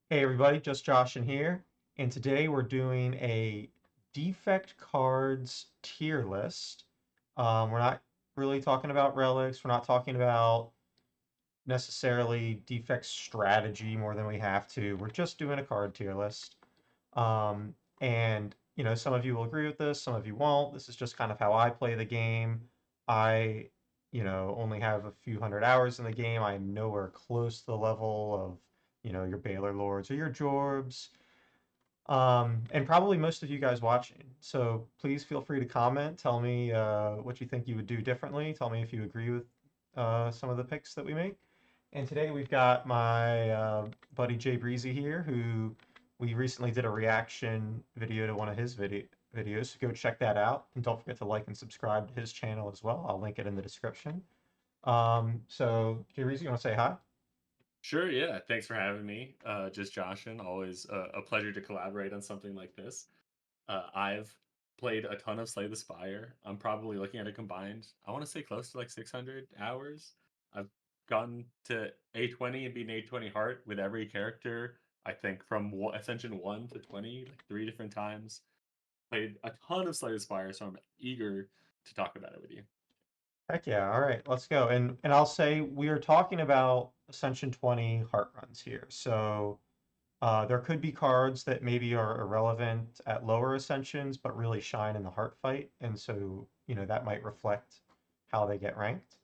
Hey everybody, just Josh in here, and today we're doing a defect cards tier list. We're not really talking about relics, we're not talking about necessarily defect strategy more than we have to. We're just doing a card tier list. And some of you will agree with this, some of you won't. This is just kind of how I play the game. I, only have a few hundred hours in the game. I'm nowhere close to the level of, your Baylor Lords or your Jorbs. And probably most of you guys watching. So please feel free to comment. Tell me what you think you would do differently. Tell me if you agree with some of the picks that we make. And today we've got my buddy Jbreazy here, who we recently did a reaction video to one of his videos. So go check that out. And don't forget to like and subscribe to his channel as well. I'll link it in the description. So Jbreazy, you want to say hi? Sure, yeah. Thanks for having me. Just Joshin. Always a pleasure to collaborate on something like this. I've played a ton of Slay the Spire. I'm probably looking at a combined, I want to say close to like 600 hours. I've gone to A20 and beaten A20 Heart with every character, I think from Ascension 1 to 20, like three different times. Played a ton of Slay the Spire, so I'm eager to talk about it with you. Heck yeah. All right, let's go. And I'll say we are talking about Ascension 20 heart runs here. So there could be cards that maybe are irrelevant at lower ascensions, but really shine in the heart fight. And so, that might reflect how they get ranked.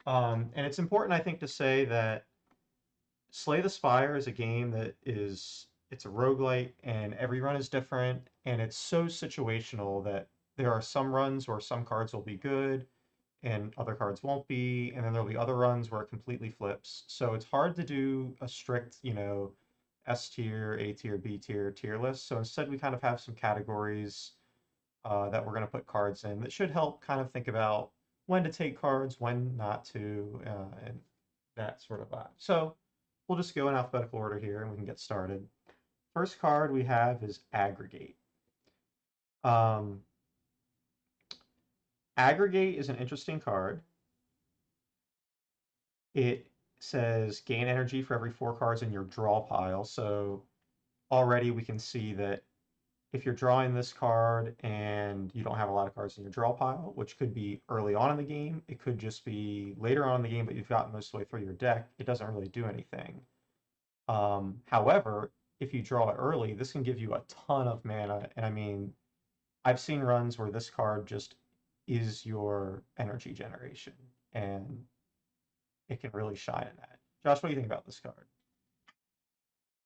And it's important, I think, to say that Slay the Spire is a game that it's a roguelite and every run is different. And it's so situational that there are some runs where some cards will be good and other cards won't be, and then there'll be other runs where it completely flips. So it's hard to do a strict, S tier, A tier, B tier list. So instead, we kind of have some categories that we're going to put cards in that should help kind of think about when to take cards, when not to, and that sort of vibe. So we'll just go in alphabetical order here and we can get started. First card we have is Aggregate. Um, Aggregate is an interesting card. It says gain energy for every 4 cards in your draw pile. So already we can see that if you're drawing this card and you don't have a lot of cards in your draw pile, which could be early on in the game, it could just be later on in the game, but you've gotten most of the way through your deck, it doesn't really do anything. However, if you draw it early, this can give you a ton of mana. And I mean, I've seen runs where this card just is your energy generation. And it can really shine in that. Josh, what do you think about this card?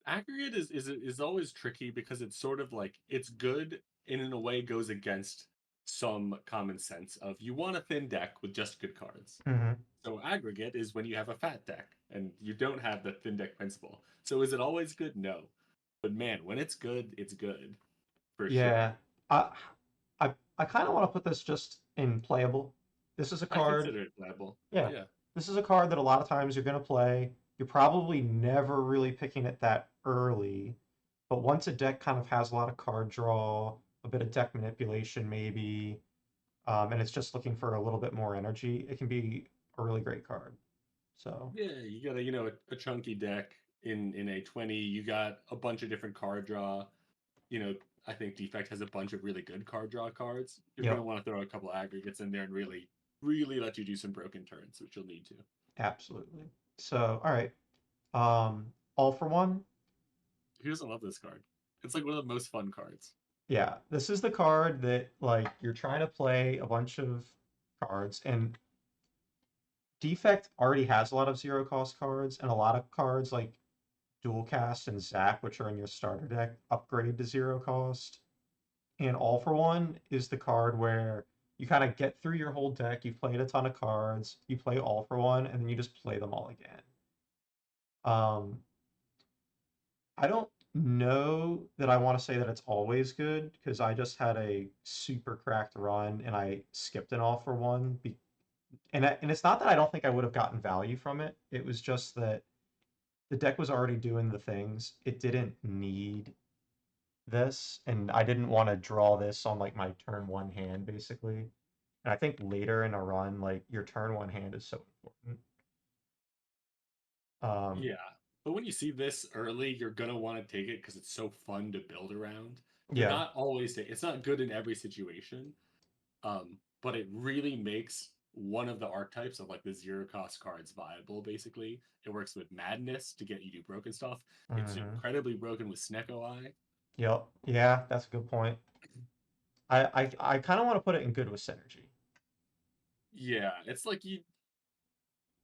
Aggregate is always tricky because it's sort of like it's good and in a way goes against some common sense of you want a thin deck with just good cards. Hmm. So aggregate is when you have a fat deck and you don't have the thin deck principle. So is it always good? No. But man, when it's good for sure. Yeah, I I kind of want to put this just in playable. This is a I card. consider it playable. Yeah, Yeah. this is a card that a lot of times you're going to play. You're probably never really picking it that early, but once a deck kind of has a lot of card draw, a bit of deck manipulation maybe, and it's just looking for a little bit more energy, it can be a really great card. So, Yeah, you got a chunky deck in a 20. You got a bunch of different card draw. you know, I think Defect has a bunch of really good card draw cards. You're going to yep, want to throw a couple aggregates in there and really let you do some broken turns, which you'll need to. absolutely. So, all right. All for one. Who doesn't love this card? It's like one of the most fun cards. Yeah, this is the card that like you're trying to play a bunch of cards, and Defect already has a lot of zero cost cards, and a lot of cards like Dual Cast and Zap, which are in your starter deck, upgrade to zero cost. And All for One is the card where you kind of get through your whole deck, you've played a ton of cards, you play All for One, and then you just play them all again. Um, I don't know that I want to say that it's always good because I just had a super cracked run and I skipped an All for One. And it's not that I don't think I would have gotten value from it. It was just that the deck was already doing the things. It didn't need this, and I didn't want to draw this on like my turn one hand basically. And I think later in a run, like your turn one hand is so important. Um, Yeah. But when you see this early, you're gonna want to take it because it's so fun to build around. They're Yeah. not always. It's not good in every situation, but it really makes one of the archetypes of like the zero cost cards viable. Basically, it works with Madness to get you do broken stuff. It's Hmm. incredibly broken with Snecko Eye. Yep. Yeah, that's a good point. I kind of want to put it in good with synergy. Yeah, it's like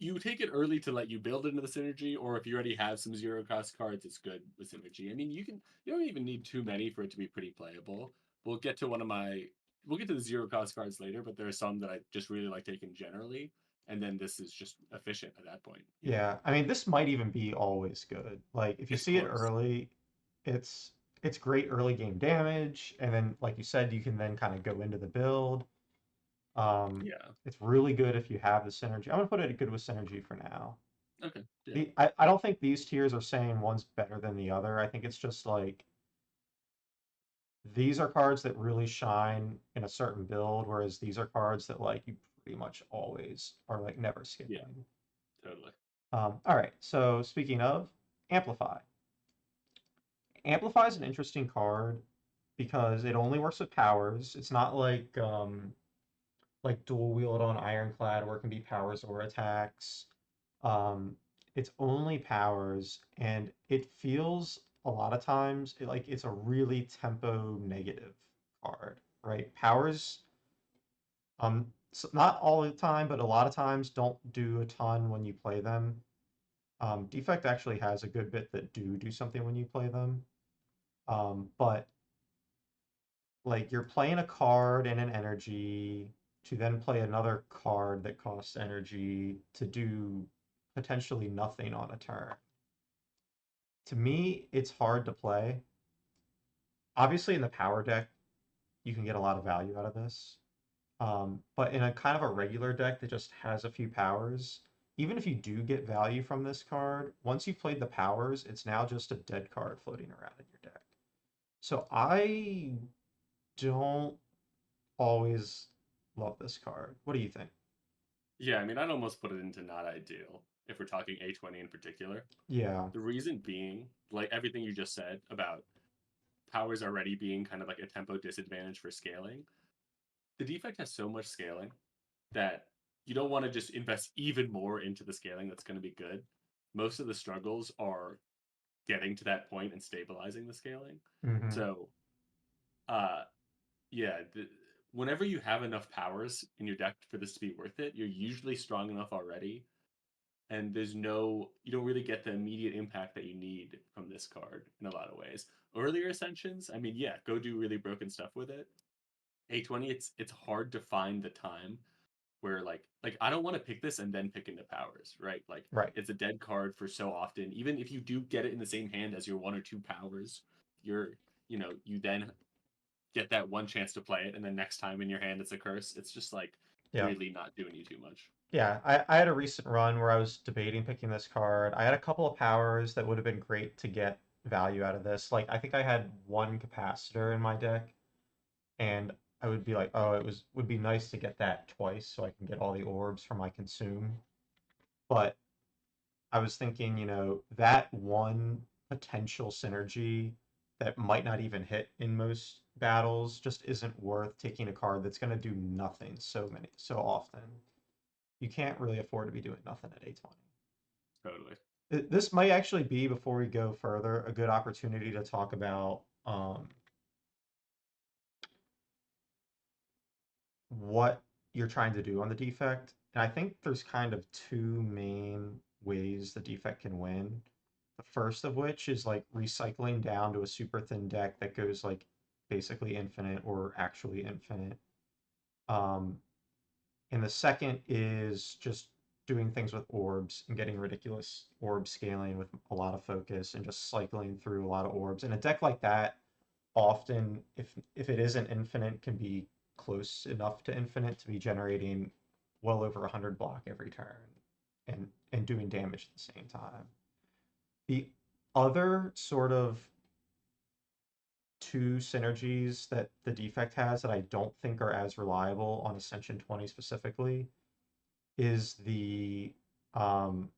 you take it early to let you build into the synergy, or if you already have some zero cost cards, it's good with synergy. I mean, you don't even need too many for it to be pretty playable. We'll get to one of my we'll get to the zero cost cards later, but there are some that I just really like taking generally, and then this is just efficient at that point. Yeah, I mean, this might even be always good. Like, if you It's see it close. early, it's it's great early game damage, and then, like you said, you can then kind of go into the build. Um, Yeah. it's really good if you have the synergy. I'm gonna put it good with synergy for now. Okay. Yeah. I don't think these tiers are saying one's better than the other. I think it's just like these are cards that really shine in a certain build, whereas these are cards that like you pretty much always are like never Yeah. skipping. Totally. All right, so speaking of Amplify. Amplify is an interesting card because it only works with powers. It's not like dual wield on Ironclad where it can be powers or attacks. Um, it's only powers, and it feels a lot of times like it's a really tempo negative card, right? Powers, not all the time, but a lot of times don't do a ton when you play them. Defect actually has a good bit that do something when you play them. But like you're playing a card and an energy to then play another card that costs energy to do potentially nothing on a turn. To me, it's hard to play. Obviously, in the power deck, you can get a lot of value out of this. But in a kind of a regular deck that just has a few powers, even if you do get value from this card, once you've played the powers, it's now just a dead card floating around in your deck. So I don't always love this card. What do you think? Yeah. I mean, I'd almost put it into not ideal if we're talking A20 in particular. Yeah. The reason being, like everything you just said about powers already being kind of like a tempo disadvantage for scaling, the defect has so much scaling that you don't want to just invest even more into the scaling that's going to be good. Most of the struggles are getting to that point and stabilizing the scaling. Hmm. So, uh, yeah, whenever you have enough powers in your deck for this to be worth it, you're usually strong enough already, and you don't really get the immediate impact that you need from this card in a lot of ways. Earlier ascensions, I mean, yeah, go do really broken stuff with it. A20, it's hard to find the time where like I don't want to pick this and then pick into powers, right? Like Right. it's a dead card for so often. Even if you do get it in the same hand as your one or two powers, you're you then get that one chance to play it, and then next time in your hand it's a curse. It's just like Yeah. really not doing you too much. Yeah. I had a recent run where I was debating picking this card. I had a couple of powers that would have been great to get value out of this. Like I think I had one capacitor in my deck, and I would be like, oh, would be nice to get that twice so I can get all the orbs from my consume. But I was thinking, that one potential synergy that might not even hit in most battles just isn't worth taking a card that's going to do nothing so often. You can't really afford to be doing nothing at A20. Totally. This might actually be, before we go further, a good opportunity to talk about what you're trying to do on the defect. And I think there's kind of two main ways the defect can win. The first of which is like recycling down to a super thin deck that goes like basically infinite or actually infinite. Um, and the second is just doing things with orbs and getting ridiculous orb scaling with a lot of focus and just cycling through a lot of orbs. And a deck like that often, if it isn't infinite, can be close enough to infinite to be generating well over 100 block every turn and doing damage at the same time. The other sort of two synergies that the defect has that I don't think are as reliable on Ascension 20 specifically is the um,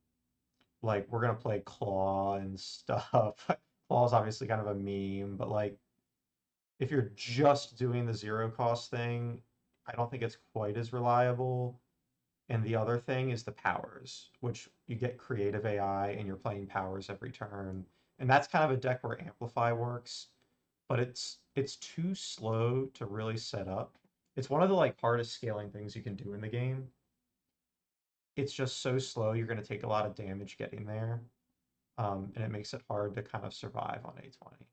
like we're gonna play Claw and stuff. Claw's obviously kind of a meme, but like if you're just doing the zero cost thing, I don't think it's quite as reliable. And the other thing is the powers, which you get creative AI and you're playing powers every turn. And that's kind of a deck where Amplify works, but it's too slow to really set up. It's one of the like hardest scaling things you can do in the game. It's just so slow, you're going to take a lot of damage getting there. And it makes it hard to kind of survive on A20.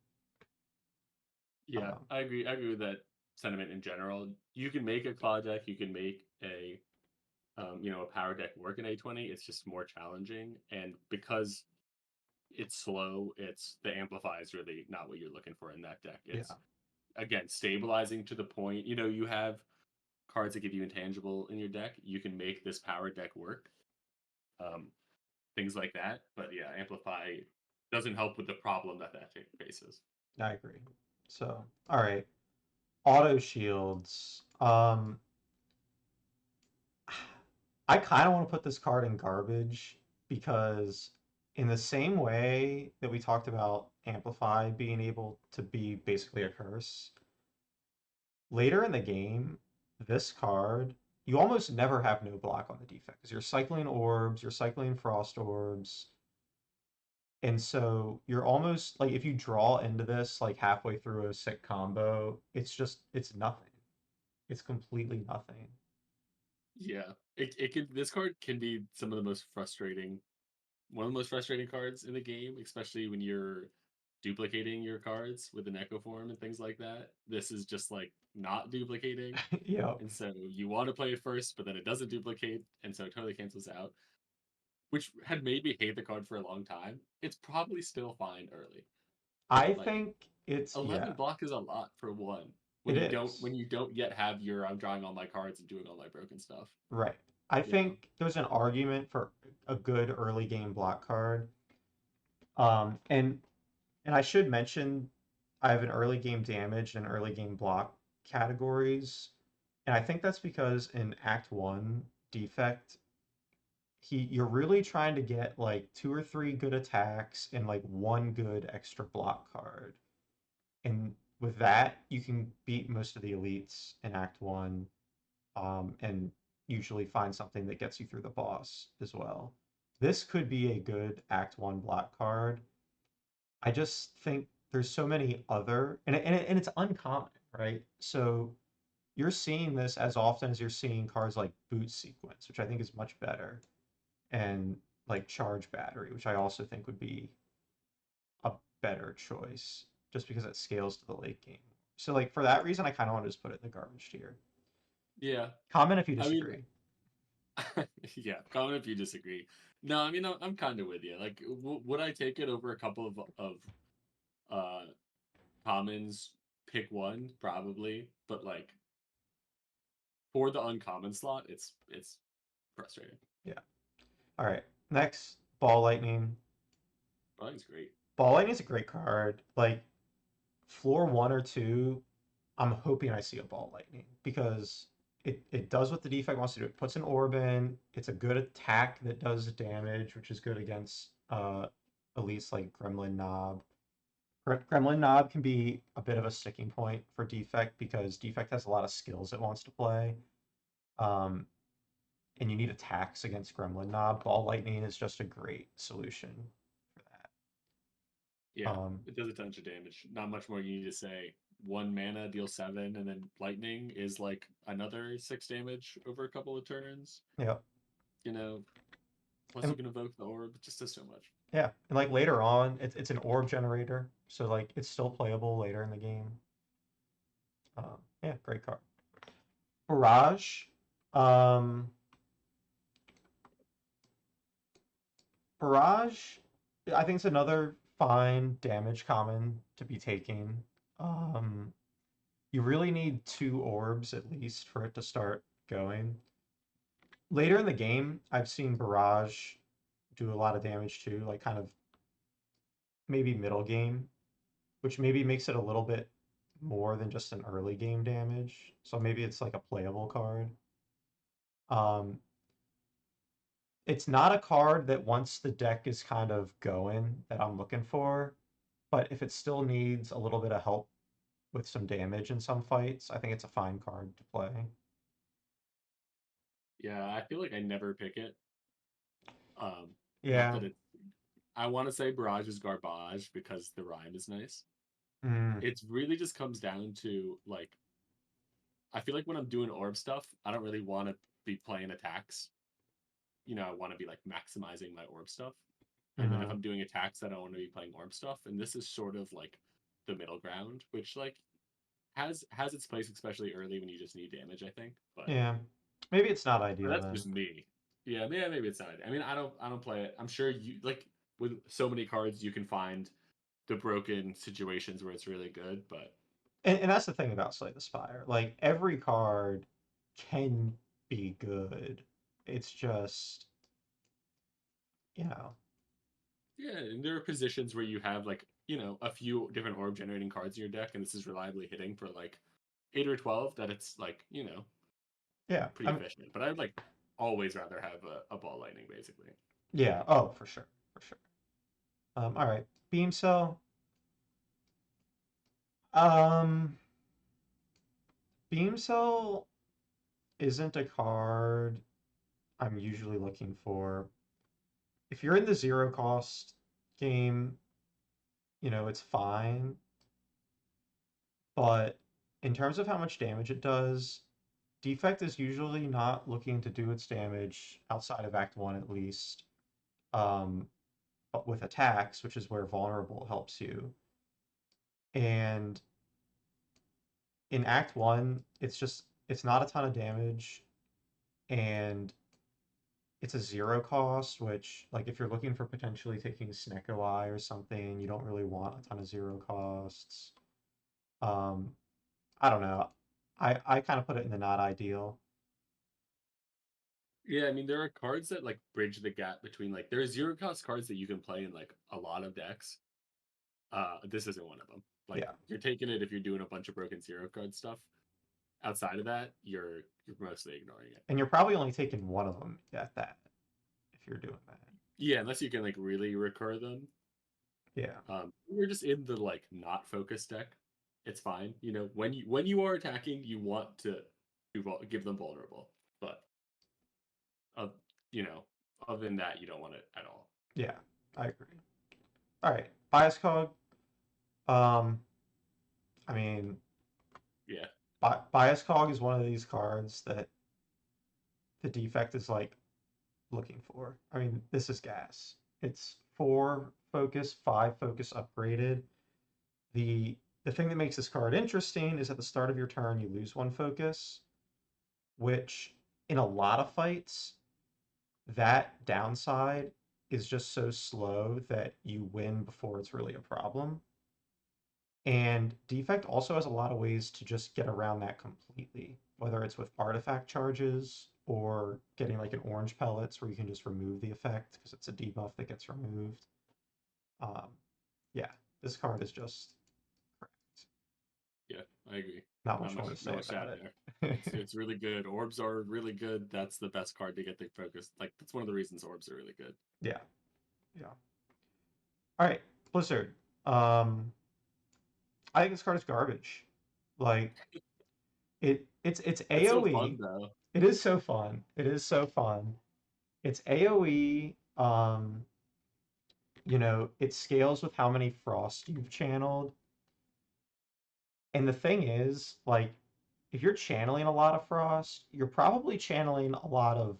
Yeah, Um, I agree. I agree with that sentiment in general. You can make a claw deck, you can make a power deck work in A20. It's just more challenging, and because it's slow, it's the amplify is really not what you're looking for in that deck. yeah, It's again stabilizing to the point. You have cards that give you intangible in your deck. You can make this power deck work. Um, Things like that. But yeah, amplify doesn't help with the problem that deck faces. I agree. So, all right. Auto shields. I kind of want to put this card in garbage because, in the same way that we talked about Amplify being able to be basically a curse, later in the game, this card, you almost never have no block on the defect because you're cycling orbs, you're cycling frost orbs. And so you're almost like if you draw into this like halfway through a sick combo, it's nothing. It's completely nothing. Yeah, it can. This card can be some of the most frustrating one of the most frustrating cards in the game, especially when you're duplicating your cards with an echo form and things like that. This is just like not duplicating. Yep. And so you want to play it first, but then it doesn't duplicate, and so it totally cancels out, which had made me hate the card for a long time. It's probably still fine early. I Like think it's 11 yeah, block is a lot for one. it When is. you don't yet have your I'm drawing all my cards and doing all my broken stuff. Right. I You know. think there's an argument for a good early game block card. And I should mention I have an early game damage and early game block categories. And I think that's because in Act 1 Defect, you're really trying to get like two or three good attacks and like one good extra block card. And with that, you can beat most of the elites in Act 1, and usually find something that gets you through the boss as well. This could be a good Act 1 block card. I just think there's so many other, and it's uncommon, right? So you're seeing this as often as you're seeing cards like Boot Sequence, which I think is much better, and like Charge Battery, which I also think would be a better choice just because it scales to the late game. So like for that reason, I kind of want to just put it in the garbage tier. Yeah. Comment if you I mean, disagree. yeah, comment if you disagree. No, I mean I'm kind of with you. Like, would I take it over a couple of uh commons? Pick one, probably, but like for the uncommon slot, it's frustrating. Yeah. All right. Next, Ball Lightning. But I think it's great. Ball Lightning is a great card. Like floor one or two, I'm hoping I see a Ball Lightning because it does what the defect wants to do. It puts an orb in. It's a good attack that does damage, which is good against elites like Gremlin Knob. Gremlin Knob can be a bit of a sticking point for defect because defect has a lot of skills it wants to play. Um, and you need attacks against Gremlin Knob. Ball Lightning is just a great solution for that. Yeah, it does a ton of damage. Not much more you need to say. One mana, deal 7, and then lightning is like another 6 damage over a couple of turns. Yeah, You know, plus you and can evoke the orb. It just does so much. yeah, and like later on, it's an orb generator, so like it's still playable later in the game. Yeah, great card. Barrage. Um, Barrage. I think it's another fine damage common to be taking. Um, you really need two orbs at least for it to start going. Later in the game, I've seen Barrage do a lot of damage too, like kind of maybe middle game, which maybe makes it a little bit more than just an early game damage. So maybe it's like a playable card. Um, it's not a card that once the deck is kind of going that I'm looking for, but if it still needs a little bit of help with some damage in some fights, I think it's a fine card to play. Yeah, I feel like I never pick it. Not Yeah. that it's. I want to say Barrage is garbage because the rhyme is nice. Mm, It really just comes down to like I feel like when I'm doing orb stuff, I don't really want to be playing attacks. I want to be like maximizing my orb stuff. And then if mhm. I'm doing attacks, I don't want to be playing orb stuff. And this is sort of like the middle ground, which like has its place, especially early when you just need damage. I think, Yeah. Maybe it's not but ideal that's then. just me. Yeah, maybe it's not. I mean, I don't play it. I'm sure you like with so many cards, you can find the broken situations where it's really good. But And that's the thing about Slay the Spire. Like every card can be good. It's just, you know, yeah, and there are positions where you have like a few different orb generating cards in your deck, and this is reliably hitting for like 8 or 12. That it's like yeah. pretty efficient. But I'd like always rather have a ball lightning basically. Yeah. Oh, for sure. For sure. All right. Beam Cell. Um, Beam Cell isn't a card I'm usually looking for. If you're in the zero cost game, it's fine. But in terms of how much damage it does, Defect is usually not looking to do its damage outside of Act 1 at least, um, but with attacks, which is where Vulnerable helps you. And in Act 1, it's not a ton of damage, and it's a zero cost, which, like, if you're looking for potentially taking Snecko Eye or something, you don't really want a ton of zero costs. Um, I don't know. I kind of put it in the not ideal. Yeah, I mean there are cards that like bridge the gap between like there are zero cost cards that you can play in like a lot of decks. This isn't one of them. Like Yeah. you're taking it if you're doing a bunch of broken zero card stuff. Outside of that, you're mostly ignoring it. And you're probably only taking one of them at that if you're doing that. Yeah, unless you can like really recur them. Yeah. You're just in the like not focus deck. It's fine. When you are attacking, you want to give them vulnerable, but uh, you know, other than that, you don't want it at all. Yeah. I agree. All right. Bias Cog. Um, I mean, Yeah, Bias Cog is one of these cards that the defect is like looking for. I mean, this is gas. It's 4 focus, 5 focus upgraded. The thing that makes this card interesting is at the start of your turn you lose 1 focus, which in a lot of fights, that downside is just so slow that you win before it's really a problem. And Defect also has a lot of ways to just get around that completely, whether it's with artifact charges or getting like an orange pellets where you can just remove the effect because it's a debuff that gets removed. Um, yeah, this card is just correct. yeah, I agree. Not Not much more much, to not say much to about add there. It's it. it's really good. Orbs are really good. That's the best card to get the focus. Like that's one of the reasons orbs are really good. Yeah, yeah. All right, Blizzard. Um, I think this card is garbage. Like it's It's so fun AoE. though. It is so fun. It is so fun. It's AoE. It scales with how many frost you've channeled. And the thing is, like, if you're channeling a lot of frost, you're probably channeling a lot of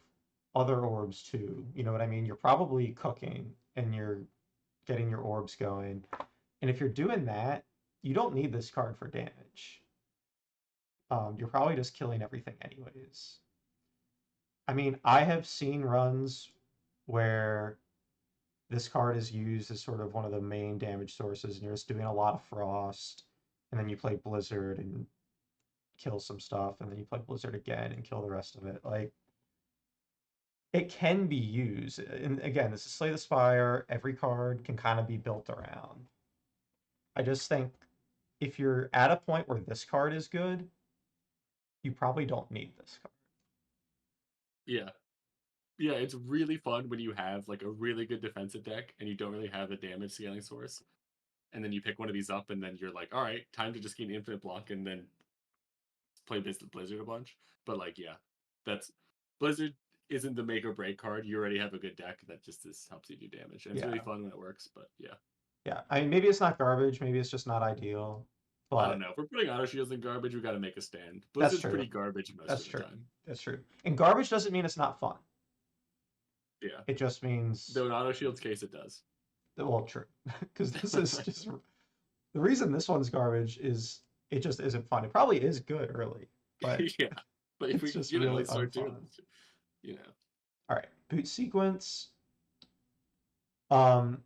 other orbs too. You know what I mean? You're probably cooking and you're getting your orbs going. And if you're doing that, you don't need this card for damage. You're probably just killing everything anyways. I mean, I have seen runs where this card is used as sort of one of the main damage sources, and you're just doing a lot of frost, and then you play Blizzard and kill some stuff, and then you play Blizzard again and kill the rest of it. Like it can be used, and again, this is Slay the Spire. Every card can kind of be built around. I just think if you're at a point where this card is good, you probably don't need this card. Yeah, Yeah, it's really fun when you have like a really good defensive deck and you don't really have a damage scaling source, and then you pick one of these up, and then you're like, all right, time to just gain infinite block and then play Blizzard a bunch. But like, yeah, that's Blizzard isn't the make or break card. You already have a good deck that just this helps you do damage, and it's really Yeah, fun when it works. But yeah, yeah. I mean, maybe it's not garbage, maybe it's just not ideal, I don't but know. If we're putting auto shields in garbage, we got to make a stand. that's Blizzard's true. pretty garbage most That's of the true. time. That's true. And garbage doesn't mean it's not fun. Yeah, It just means, though in auto shields case it does. well, true. Because this is just the reason this one's garbage is it just isn't fun. It probably is good early, but Yeah, but if it's we just get it, really let's start doing unfun. this. You know, All right, boot sequence. Um,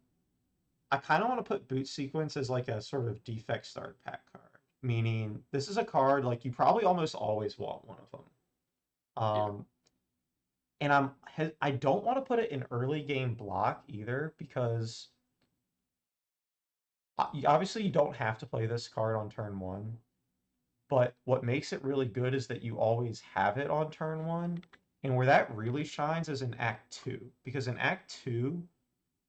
I kind of want to put boot sequence as like a sort of defect start pack card, meaning this is a card like you probably almost always want one of them. yeah, And I don't want to put it in early game block either because obviously you don't have to play this card on turn one, but what makes it really good is that you always have it on turn one. And where that really shines is in Act 2. Because in Act 2,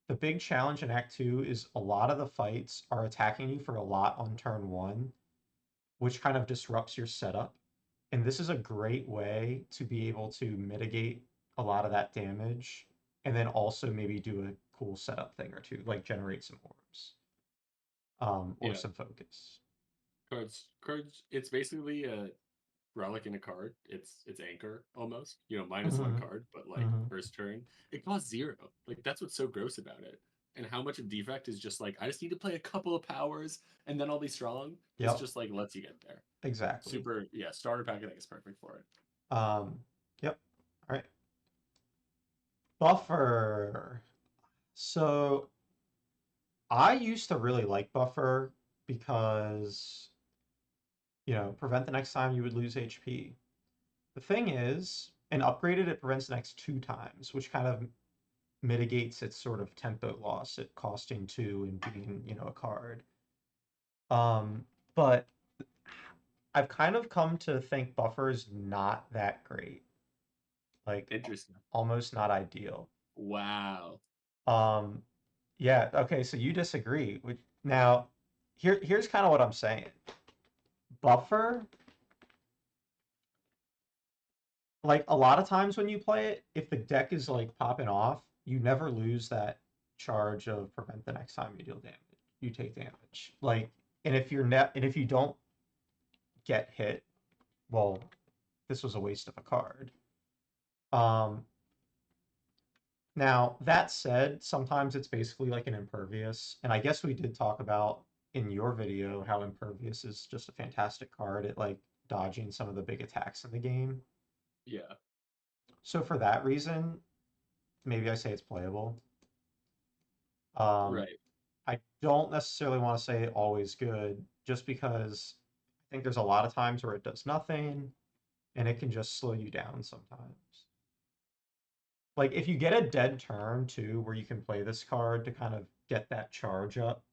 the big challenge in Act 2 is a lot of the fights are attacking you for a lot on turn one, which kind of disrupts your setup. And this is a great way to be able to mitigate a lot of that damage and then also maybe do a cool setup thing or two, like generate some orbs or yeah. some focus. Cards. It's basically a relic in a card. It's anchor almost. -1 Hmm. card, but like Hmm. first turn, it costs 0. Like that's what's so gross about it. And how much of defect is just like I just need to play a couple of powers and then I'll be strong. This Yep, just like lets you get there. exactly. Super, yeah. Starter pack I think is perfect for it. Um, yep. All right. Buffer. So I used to really like Buffer because, prevent the next time you would lose HP. The thing is, and upgraded, it prevents the next 2 times, which kind of mitigates its sort of tempo loss at costing 2 and being, a card. But I've kind of come to think Buffer is not that great. Like Interesting. almost not ideal. Wow. Um, yeah, okay, so you disagree. Now, here's kind of what I'm saying. Buffer, like a lot of times when you play it, if the deck is like popping off, you never lose that charge of prevent the next time you deal damage. You take damage. Like, and if you don't get hit, well, this was a waste of a card. Um, Now, that said, sometimes it's basically like an impervious, and I guess we did talk about in your video how impervious is just a fantastic card at like dodging some of the big attacks in the game. Yeah. So for that reason, maybe I say it's playable. Um, Right. I don't necessarily want to say always good, just because I think there's a lot of times where it does nothing, and it can just slow you down sometimes. Like if you get a dead turn too, where you can play this card to kind of get that charge up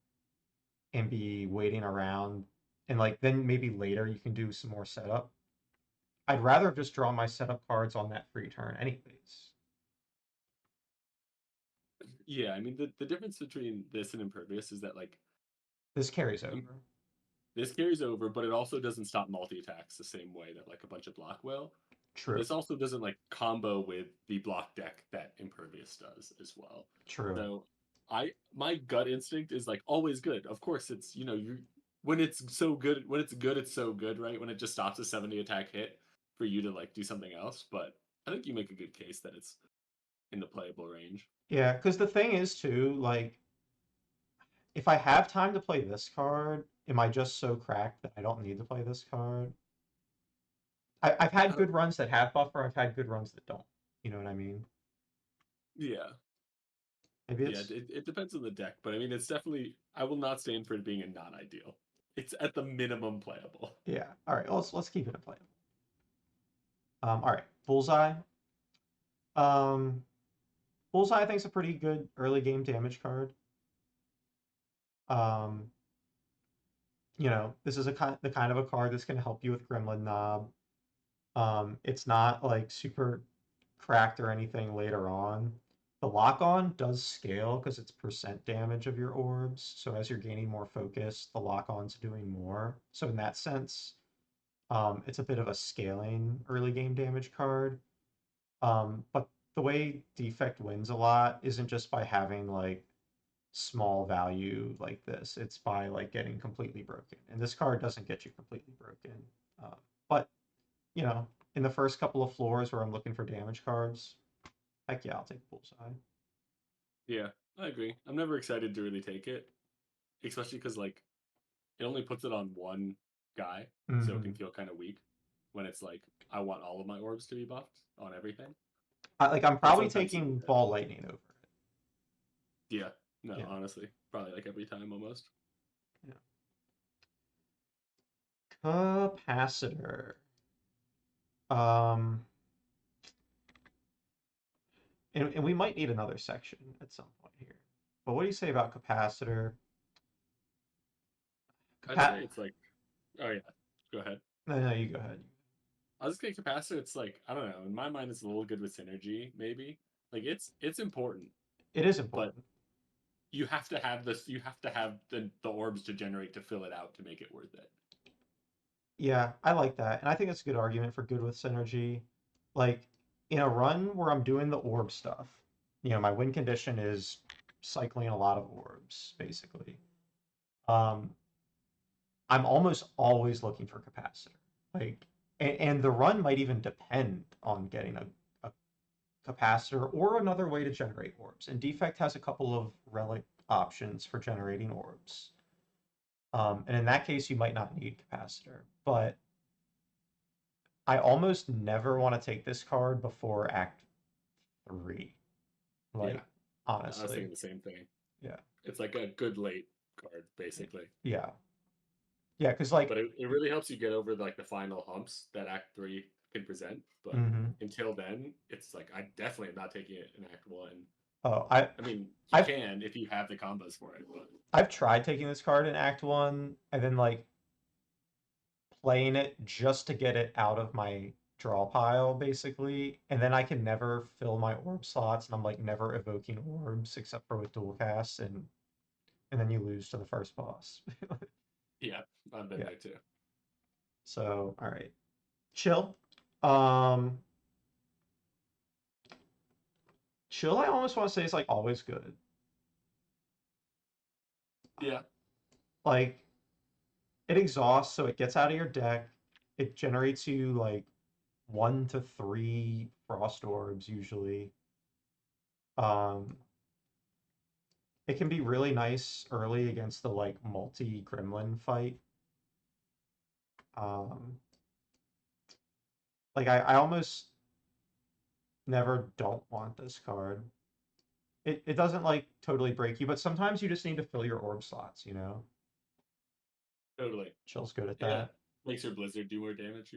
and be waiting around, and like then maybe later you can do some more setup. I'd rather just draw my setup cards on that free turn anyways. Yeah. I mean, the difference between this and impervious is that like This carries im- over. this carries over, but it also doesn't stop multi attacks the same way that like a bunch of block will. But True. this also doesn't like combo with the block deck that Impervious does as well. True. So my gut instinct is like always good. Of course, it's you when it's so good it's so good, right? When it just stops a 70 attack hit for you to like do something else. But I think you make a good case that it's in the playable range. Yeah, because the thing is too, like if I have time to play this card, am I just so cracked that I don't need to play this card? I've I had don't, good runs that have buffer. I've had good runs that don't. You know what I mean? yeah. Maybe Yeah, it's it depends on the deck, but I mean, it's definitely. I will not stand for it being a non ideal. It's at the minimum playable. yeah. All right, let's keep it in play. All right, bullseye. Um, bullseye I think is a pretty good early game damage card. Um, this is the kind of a card that's going to help you with Gremlin Knob. It's not like super. cracked or anything later on. The lock on does scale because it's percent damage of your orbs. So as you're gaining more focus, the lock on's doing more. So in that sense, it's a bit of a scaling early game damage card. But the way Defect wins a lot isn't just by having like small value like this. It's by like getting completely broken. And this card doesn't get you completely broken. Uh, but you know, in the first couple of floors where I'm looking for damage cards, heck yeah, I'll take Bullseye. Yeah, I agree. I'm never excited to really take it, especially because like it only puts it on one guy, so it can Hmm. feel kind of weak when it's like I want all of my orbs to be buffed on everything. I'm But probably sometimes you taking need that. Ball Lightning over Yeah, no, it. honestly, probably like every time almost. Yeah. Capacitor. Um, and we might need another section at some point here. But what do you say about capacitor? I'd say Capa- it's like, oh yeah, go ahead. no, no, you go ahead. I was just gonna capacitor. It's like I don't know. In my mind, it's a little good with synergy. Maybe like it's important, It is but important. you have to have this. You have to have the orbs to generate to fill it out to make it worth it. Yeah, I like that. And I think it's a good argument for good with synergy. Like in a run where I'm doing the orb stuff, my win condition is cycling a lot of orbs, basically. Um, I'm almost always looking for capacitor. Like, and the run might even depend on getting a capacitor or another way to generate orbs. And Defect has a couple of relic options for generating orbs. And in that case, you might not need capacitor. But I almost never want to take this card before Act 3. Yeah, Like, I was honestly. thinking the same thing. Yeah. It's like a good late card, basically. Yeah. Yeah, because like, But it really helps you get over like the final humps that Act Three can present. But mhm. until then, it's like I definitely am not taking it in Act One. Oh, I I mean, you I've can if you have the combos for it, but I've tried taking this card in Act 1 and then like playing it just to get it out of my draw pile, basically. And then I can never fill my orb slots, and I'm like never evoking orbs except for with dual cast, and then you lose to the first boss. yeah, I've been Yeah. there too. So, all right. Chill. Um, Chill, I almost want to say is like always good. Yeah, Like it exhausts, so it gets out of your deck. It generates you like 1 to 3 frost orbs usually. Um, it can be really nice early against the like multi Gremlin fight. Um, like I almost never don't want this card. It doesn't like totally break you, but sometimes you just need to fill your orb slots. totally. Chill's good at Yeah, that. makes your Blizzard do more damage,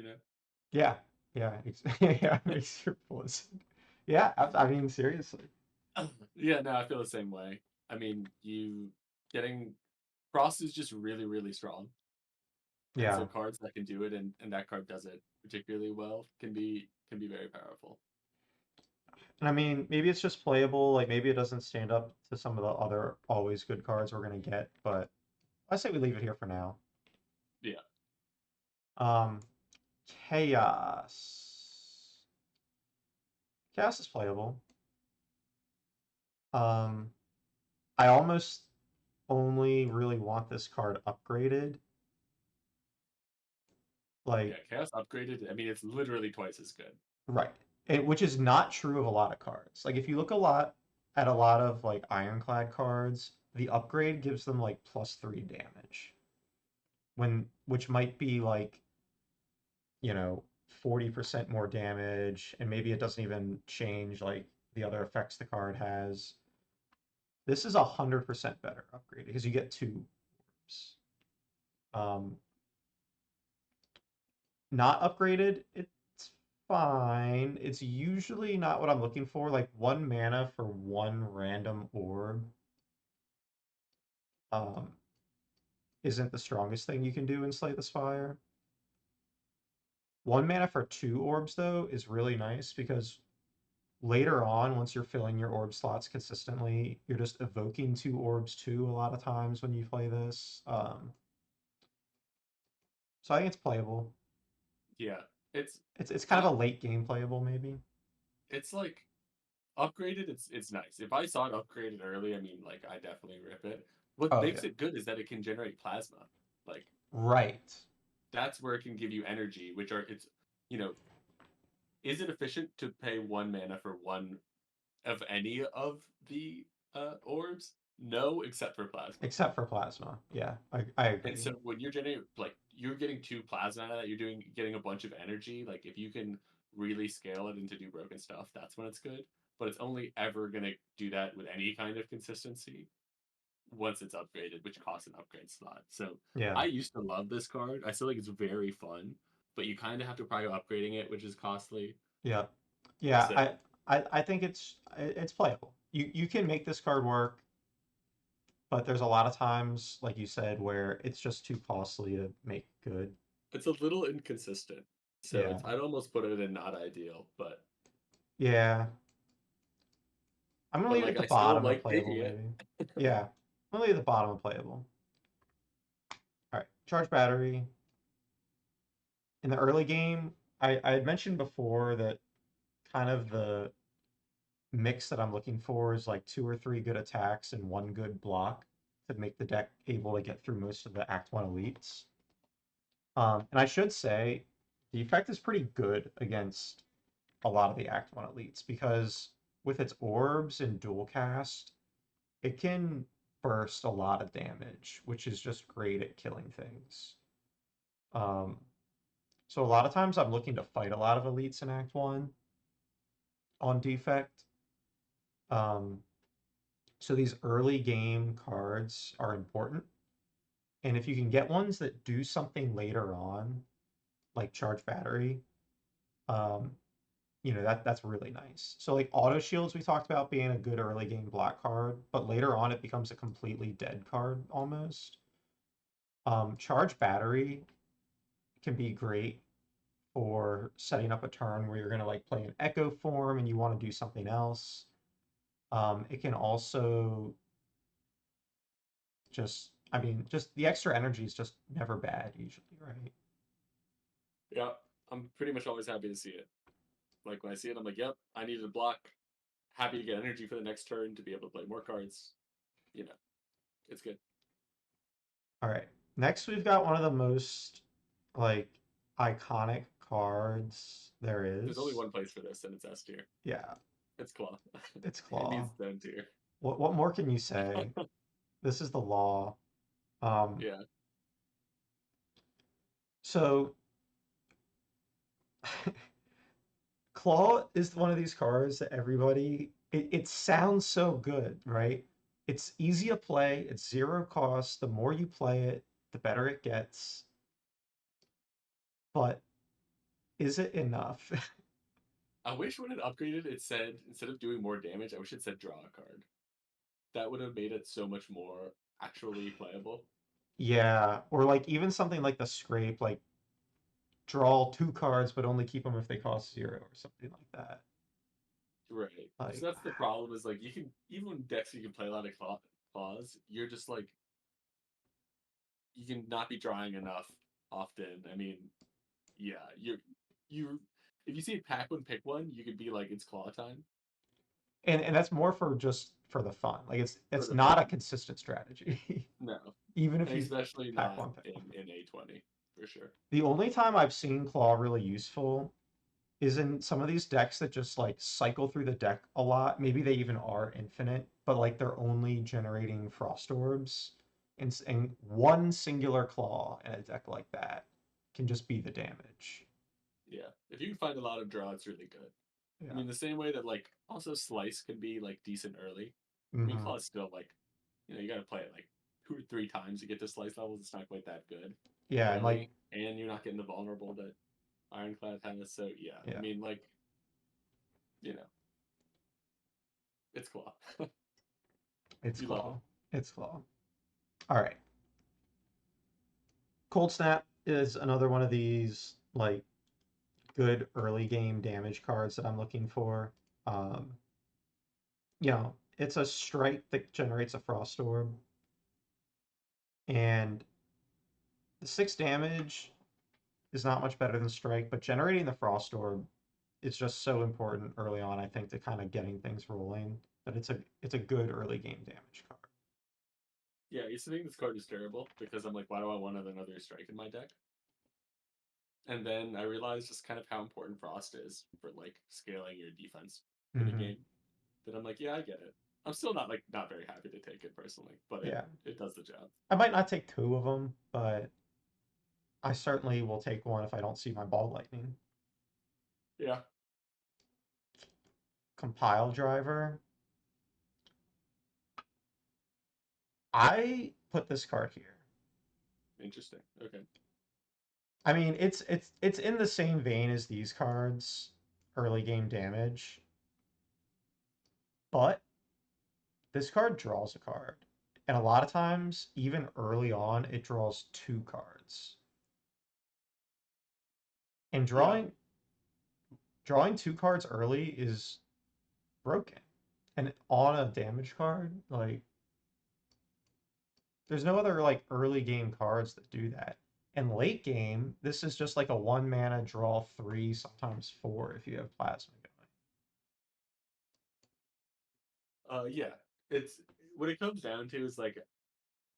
Yeah, yeah, yeah. Makes your blizzard. Yeah, I mean seriously. yeah, no, I feel the same way. I mean, you getting Frost is just really, really strong. And so Yeah, cards that can do it and that card does it particularly well can be very powerful. and I mean maybe it's just playable. Like maybe it doesn't stand up to some of the other always good cards we're gonna get, but I say we leave it here for now. Yeah. Um, Chaos. Chaos is playable. Um, I almost only really want this card upgraded. Yeah, Like, Chaos upgraded. I mean, it's literally twice as good. right. Which is not true of a lot of cards. Like, if you look a lot at a lot of like Ironclad cards, the upgrade gives them like +3 damage. Which might be like, 40% more damage, and maybe it doesn't even change like the other effects the card has. This is 100% better upgrade because you get two orbs. Um, Not upgraded, it's fine. It's usually not what I'm looking for. Like 1 mana for 1 random orb um, isn't the strongest thing you can do in Slay the Spire. 1 mana for 2 orbs though is really nice because later on, once you're filling your orb slots consistently, you're just evoking two orbs too a lot of times when you play this. So I think it's playable. Yeah, it's It's kind of I a late game playable maybe. it's like upgraded. It's nice. If I saw it upgraded early, I mean, like I definitely rip it. What Oh makes yeah. it good is that it can generate plasma. Like Right. that's where it can give you energy, which are it's you know is it efficient to pay one mana for one of any of the orbs? No, except for plasma. Except for plasma. Yeah, I And agree. so when you're generating like you're getting two plasma out of that, you're doing getting a bunch of energy. Like if you can really scale it into do broken stuff, that's when it's good. But it's only ever gonna do that with any kind of consistency once it's upgraded, which costs an upgrade slot. So Yeah. I used to love this card. I still think it's very fun, but you kind of have to probably upgrading it, which is costly. Yeah. Yeah, So I think it's playable. You can make this card work, but there's a lot of times, like you said, where it's just too costly to make good. it's a little inconsistent. So Yeah. it's I'd almost put it in not ideal, but Yeah. I'm gonna leave it at like the I still bottom of like playable, picking it. maybe. Yeah. I'm gonna leave it at the bottom of playable. All right. Charge battery. In the early game, I had mentioned before that kind of the mix that I'm looking for is like two or three good attacks and one good block to make the deck able to get through most of the Act 1 elites. And I should say, Defect is pretty good against a lot of the Act 1 elites because with its orbs and dual cast, it can burst a lot of damage, which is just great at killing things. Um, so a lot of times I'm looking to fight a lot of elites in Act 1 on Defect. Um, so these early game cards are important. And if you can get ones that do something later on, like charge battery, um, that's really nice. So like auto shields we talked about being a good early game block card, but later on it becomes a completely dead card almost. Charge battery can be great for setting up a turn where you're gonna like play an echo form and you want to do something else. It can also just the extra energy is just never bad usually, right? Yeah, I'm pretty much always happy to see it. Like when I see it, I'm like, yep, I needed a block. Happy to get energy for the next turn to be able to play more cards. You know, it's good. All right. Next, we've got one of the most like iconic cards there There's only is. one place for this, and it's S tier. Yeah, It's Claw. it's It needs Claw. its own tier. What more can you say? This is the law. Um, Yeah. so Claw is one of these cards that it sounds so good, right? It's easy to play, it's zero cost. The more you play it, the better it gets. But is it enough? I wish when it upgraded, it said instead of doing more damage, I wish it said draw a card. That would have made it so much more actually playable. Yeah, or like even something like the scrape, like draw two cards but only keep them if they cost zero or something like that. Right. So Like, that's the problem. Is like you can even decks you can play a lot of claws. You're just like you can not be drawing enough often. I mean, yeah, you if you see a pack one, pick one, you could be like it's claw time and that's more for just for the fun. Like for it's the not a fun. consistent strategy, No, even if and you especially pack not one, pick one. in A20 for sure. The only time I've seen Claw really useful is in some of these decks that just like cycle through the deck a lot. Maybe they even are infinite, but like they're only generating frost orbs. And one singular claw in a deck like that can just be the damage. Yeah, if you can find a lot of draw, it's really good. I Yeah. mean, the same way that like also slice can be like decent early. I mean, Hmm. claw is still like you got to play it like 2 or 3 times to get to slice levels. It's not quite that good Yeah, and like early, and you're not getting the vulnerable that Ironclad has. So yeah, I yeah, mean, like you know, it's claw. it's You love it. claw. It's claw. All right. Cold Snap is another one of these like good early game damage cards that I'm looking for. Um, you know, it's a strike that generates a frost orb, and the 6 damage is not much better than strike, but generating the frost orb is just so important early on, I think, to kind of getting things rolling that it's a good early game damage card. Yeah, I used to think this card is terrible because I'm like, why do I want another strike in my deck? And then I realized just kind of how important Frost is for like scaling your defense in a Hmm. game. That I'm like, yeah, I get it. I'm still not very happy to take it personally, but it Yeah, it does the job. I might not take two of them, but I certainly will take one if I don't see my ball lightning. Yeah, Compile driver. I put this card here. interesting. Okay. I mean, it's in the same vein as these cards, early game damage, but this card draws a card. And a lot of times, even early on, it draws two cards. And Yeah. drawing two cards early is broken. And on a damage card, like there's no other like early game cards that do that. And late game, this is just like a 1 mana draw three, sometimes four if you have plasma going. Yeah. It's what it comes down to is like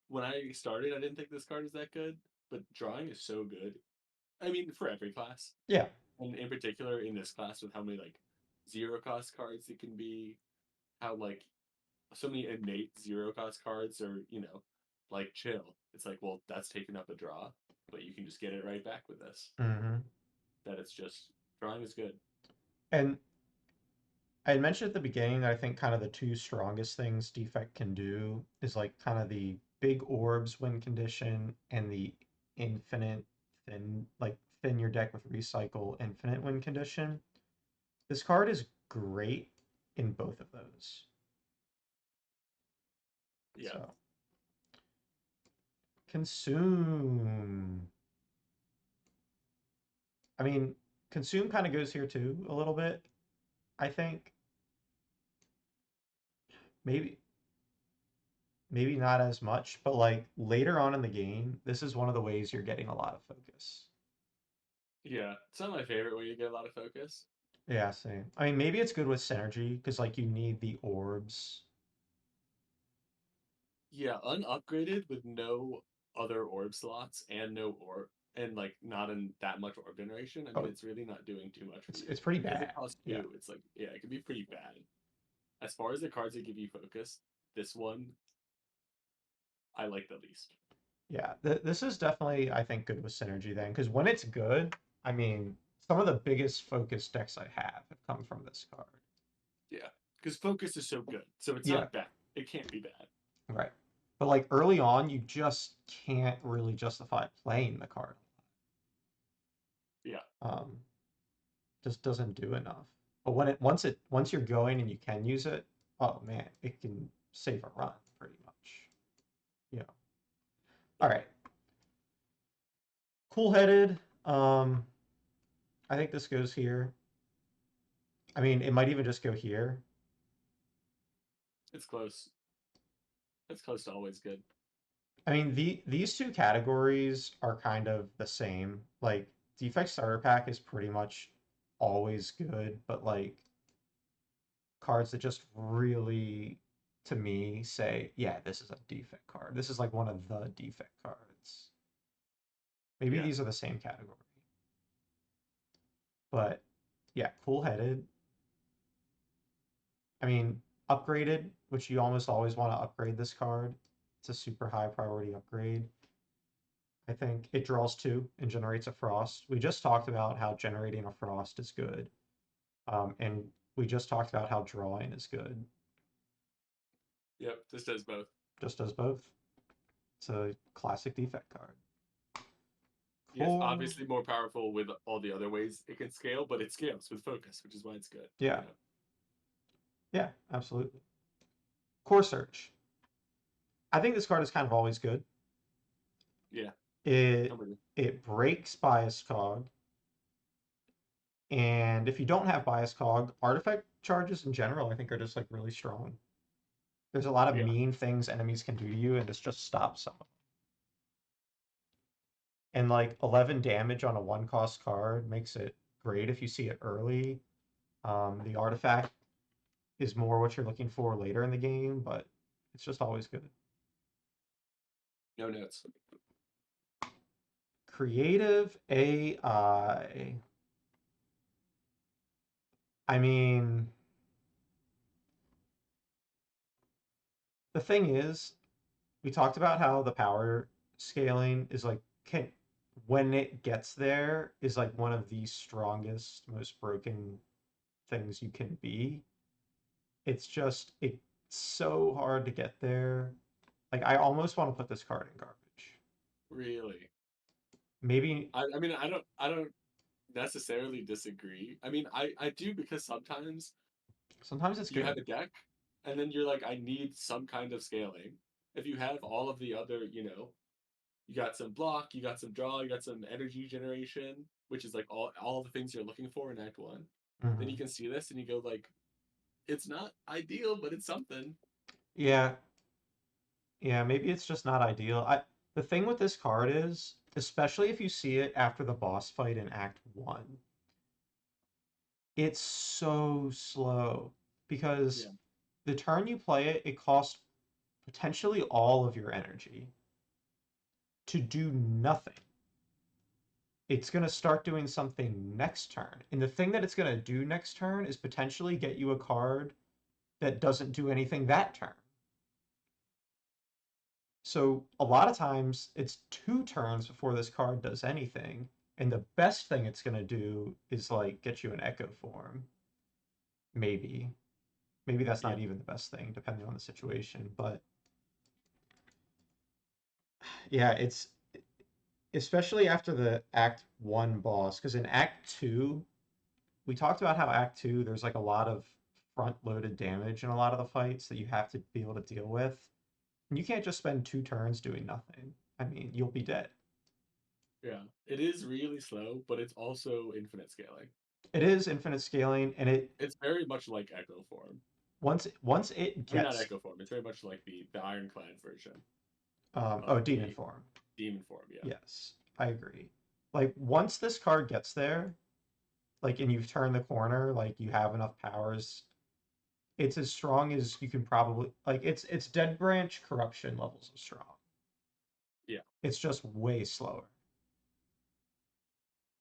when I started, I didn't think this card is that good, but drawing is so good. I mean, for every class, Yeah. and in particular in this class with how many like zero cost cards it can be, how like so many innate zero cost cards are, like chill. It's like, well, that's taking up a draw, but you can just get it right back with this. Hmm. That it's just drawing is good. And I had mentioned at the beginning that I think kind of the two strongest things Defect can do is like kind of the big orbs win condition and the infinite thin your deck with recycle infinite win condition. This card is great in both of those. Yeah. So consume. I mean, consume kind of goes here too a little bit. I think maybe maybe not as much, but like later on in the game, this is one of the ways you're getting a lot of focus. Yeah. It's not my favorite way you get a lot of focus. Yeah, same. I mean, maybe it's good with synergy because like you need the orbs. Yeah, unupgraded with no other orb slots and no orb and like not in that much orb generation. I mean, Oh, it's really not doing too much for it's you it's pretty because bad. it costs Yeah, two. It's like yeah, it can be pretty bad. As far as the cards that give you focus, this one I like the least. yeah. This is definitely I think good with synergy then because when it's good, I mean, some of the biggest focus decks I have come from this card. Yeah, because focus is so good, so it's Yeah, not bad. It can't be bad. right. But like early on, you just can't really justify playing the card. Yeah, Um, just doesn't do enough. But once you're going and you can use it, oh man, it can save a run pretty much. Yeah. All yeah, right. Cool headed. I think this goes here. I mean, it might even just go here. it's close. It's close to always good. I mean, these two categories are kind of the same. Like, Defect Starter Pack is pretty much always good, but like cards that just really, to me, say, yeah, this is a defect card. This is like one of the defect cards. Maybe Yeah, these are the same category. But yeah, cool headed. I mean, upgraded, which you almost always want to upgrade this card. It's a super high priority upgrade. I think it draws two and generates a frost. We just talked about how generating a frost is good. And we just talked about how drawing is good. yep. This does both. Just does both. It's a classic defect card. Yes, Cool. obviously more powerful with all the other ways it can scale, but it scales with focus, which is why it's good. Yeah. Yeah, absolutely. Core search. I think this card is kind of always good. Yeah. It I'm with you. it breaks bias cog. And if you don't have bias cog, artifact charges in general, I think are just like really strong. There's a lot of Yeah. mean things enemies can do to you, and this just stops some of them. And like 11 damage on a one cost card makes it great if you see it early. The artifact is more what you're looking for later in the game, but it's just always good. No notes. Creative AI. I mean, the thing is, we talked about how the power scaling is like can when it gets there is like one of the strongest, most broken things you can be. It's so hard to get there. Like I almost want to put this card in garbage. Really. Maybe I mean, I don't necessarily disagree. I mean, I do because sometimes sometimes it's you have good. a deck and then you're like, I need some kind of scaling. If you have all of the other, you got some block, you got some draw, you got some energy generation, which is like all the things you're looking for in Act One. Then you Hmm. can see this and you go like, it's not ideal, but it's something. Yeah, yeah, maybe it's just not ideal. The thing with this card is, especially if you see it after the boss fight in Act 1, it's so slow because Yeah, the turn you play it, it costs potentially all of your energy to do nothing. It's going to start doing something next turn. And the thing that it's going to do next turn is potentially get you a card that doesn't do anything that turn. So a lot of times it's two turns before this card does anything. And the best thing it's going to do is like get you an echo form. Maybe. Maybe that's yeah, not even the best thing, depending on the situation. But yeah, it's especially after the Act 1 boss, because in Act 2, we talked about how Act 2, there's like a lot of front loaded damage in a lot of the fights that you have to be able to deal with. And you can't just spend two turns doing nothing. I mean, you'll be dead. yeah. It is really slow, but it's also infinite scaling. It is infinite scaling, and it It's very much like Echo Form. once it I mean, not gets Echo Form. It's very much like the Ironclad version oh, of demon the form. Demon Form. Yeah, Yes, I agree. Like once this card gets there, like and you've turned the corner, like you have enough powers, it's as strong as you can probably like it's Dead Branch corruption levels of strong. yeah, It's just way slower.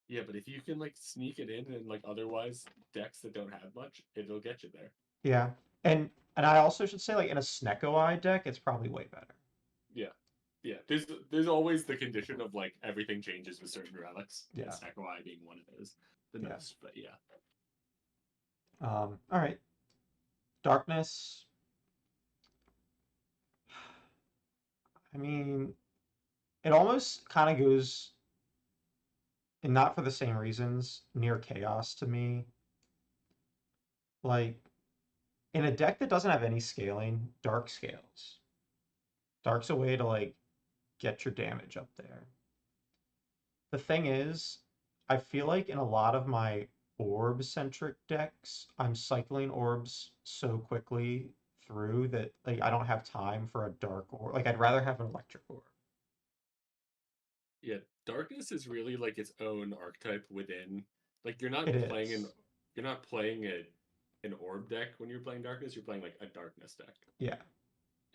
yeah. But if you can like sneak it in and like otherwise decks that don't have much, it'll get you there. Yeah. And I also should say like in a Snecko Eye deck, it's probably way better. Yeah, yeah. There's always the condition of like everything changes with certain relics, and Yeah. Sakurai being one of those the Yeah. most. But yeah, All right. Darkness. I mean, it almost kind of goes, and not for the same reasons, near chaos to me. Like in a deck that doesn't have any scaling, dark scales. Dark's a way to like get your damage up there. The thing is, I feel like in a lot of my orb centric decks, I'm cycling orbs so quickly through that like I don't have time for a dark orb. Like I'd rather have an electric orb. yeah. Darkness is really like its own archetype within. Like It is. you're not playing an orb deck when you're playing darkness. You're playing like a darkness deck, Yeah.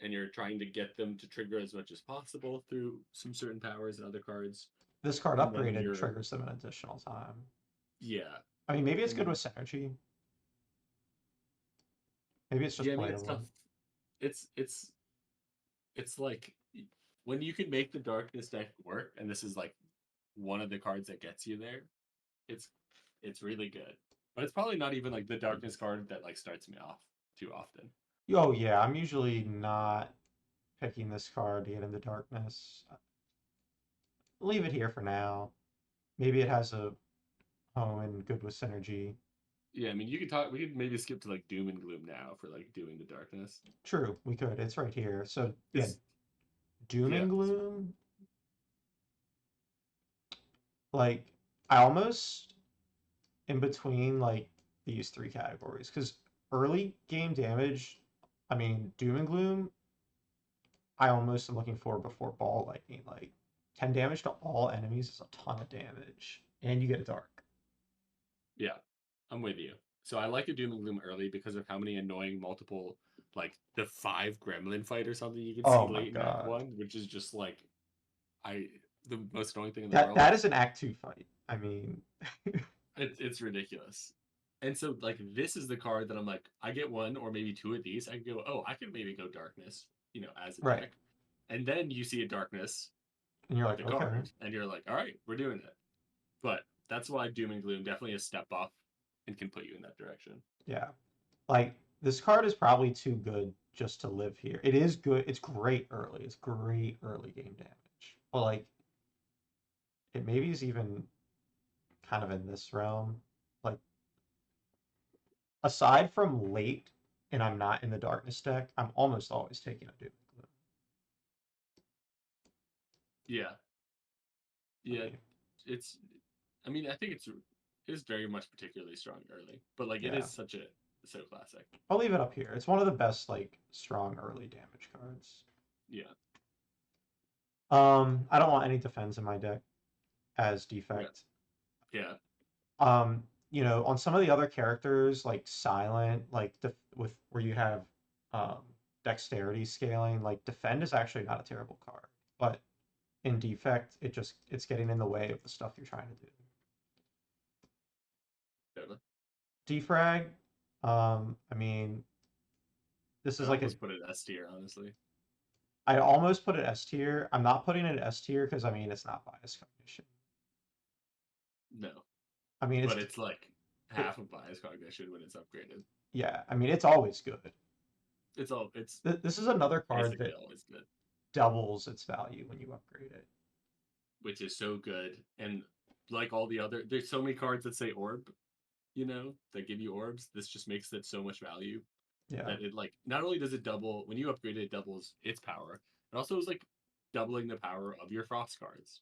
and you're trying to get them to trigger as much as possible through some certain powers and other cards, This card and then upgraded you're triggers them an additional time. yeah, I mean, maybe it's good and with synergy. Maybe it's yeah. just I mean, it's playable. tough. It's it's like when you can make the darkness deck work, and this is like one of the cards that gets you there. It's it's really good, but it's probably not even like the darkness card that like starts me off too often. Oh yeah, I'm usually not picking this card to get into darkness. Leave it here for now. Maybe it has a home and good with synergy. Yeah, I mean, you could talk. We could maybe skip to like Doom and Gloom now for like doing the darkness. True, we could. It's right here. So yeah, Is Doom yeah, and Gloom. Like I almost in between like these three categories because early game damage, I mean, Doom and Gloom, I almost am looking for before Ball Lightning. Like 10 damage to all enemies is a ton of damage, and you get a dark. Yeah, I'm with you. So I like a Doom and Gloom early because of how many annoying multiple, like the 5 gremlin fight or something you can see Oh my late in Act god, 1, which is just like I the most annoying thing in the that world. is an Act Two fight. I mean, It's ridiculous. And so like this is the card that I'm like, I get one or maybe two of these. I can go, oh, I can maybe go darkness, as a right, deck. And then you see a darkness, and you're like, the okay, card, and you're like, all right, we're doing it. But that's why Doom and Gloom definitely a step off and can put you in that direction. yeah. Like this card is probably too good just to live here. It is good. It's great early. It's great early game damage. But like it maybe is even kind of in this realm. Like aside from late and I'm not in the darkness deck, I'm almost always taking a Doom and Gloom. Yeah. I Yeah. mean, It's I mean, I think it's very much particularly strong early. But like it yeah. is such a so classic. I'll leave it up here. It's one of the best like strong early damage cards. Yeah. I don't want any defense in my deck as Yeah. defect. Yeah. On some of the other characters like Silent, like with where you have um dexterity scaling, like defend is actually not a terrible card. But in defect, it's getting in the way of the stuff you're trying to do. Totally. Defrag, I mean, this I is like a almost put it S tier, honestly. I almost put it S tier. I'm not putting it S tier because I mean it's not bias cognition. No. I mean But it's like it half of bias cognition when it's upgraded. yeah, I mean it's always good. It's This is another card basically that always good, doubles its value when you upgrade it. which is so good. And like all the other, there's so many cards that say orb, that give you orbs. This just makes it so much value Yeah. that it like not only does it double when you upgrade it, it doubles its power. It also is like doubling the power of your frost cards,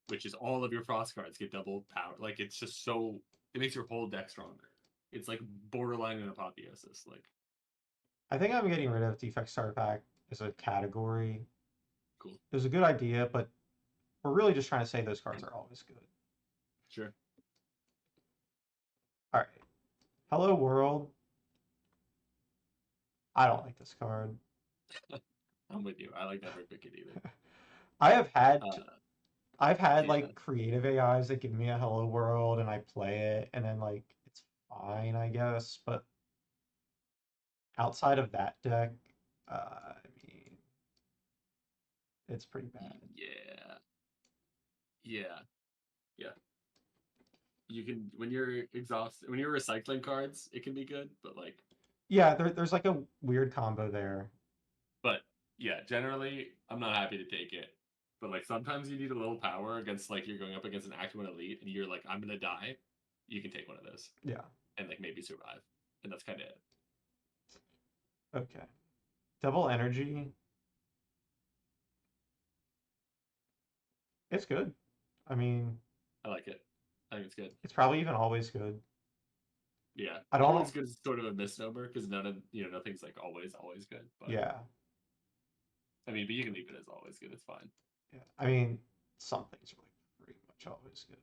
which is all of your frost cards get double power. Like it's just so it makes your whole deck stronger. It's like borderline an apotheosis. Like I think I'm getting rid of Defect Starter Pack as a category. cool, It was a good idea, but we're really just trying to say those cards are always good. sure. All right. Hello World. I don't like this card. I'm with you. I like never pick it either. I have had Uh, I've had yeah, like creative AIs that give me a Hello World and I play it and then like it's fine, I guess, but outside of that deck, I mean, it's pretty bad. yeah, yeah, yeah. You can when you're exhausted, when you're recycling cards, it can be good, but Yeah, there's like a weird combo there. but yeah, generally, I'm not happy to take it. But like sometimes you need a little power against like you're going up against an Act 1 elite and you're like, I'm gonna die. You can take one of those Yeah. and like maybe survive. And that's kind of it. Okay. Double Energy. It's good. I mean, I like it. I think it's good. it's probably even always good. Yeah. I don't Always know. good is sort of a misnomer because none of nothing's like always good. But Yeah. I mean, but you can leave it as always good. It's fine. Yeah. I mean, some things are like pretty much always good.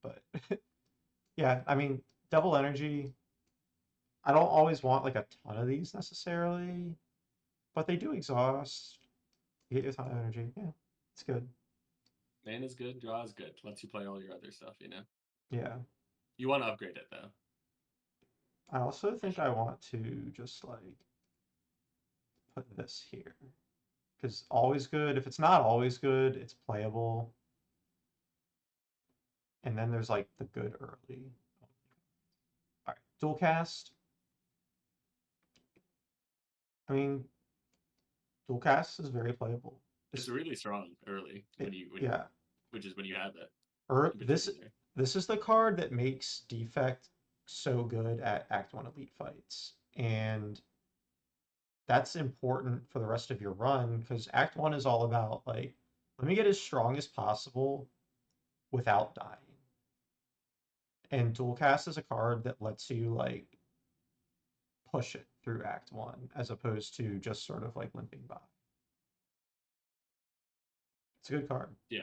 But yeah, I mean, Double Energy. I don't always want like a ton of these necessarily, but they do exhaust. You get a ton of energy. Yeah, it's good. Man is good, draw is good. Lets you play all your other stuff. Yeah. You want to upgrade it though, I also for think I sure. want to just like put this here because always good. If it's not always good, it's playable. And then there's like the good early. All right, dual cast. I mean, dual cast is very playable. It's It's, really strong early yeah. which is when you have it Or in this particular. this is the card that makes Defect so good at Act One Elite fights, and that's important for the rest of your run because Act One is all about like, let me get as strong as possible without dying. And Dual Cast is a card that lets you like push it through Act One as opposed to just sort of like limping by. It's a good card. Yeah,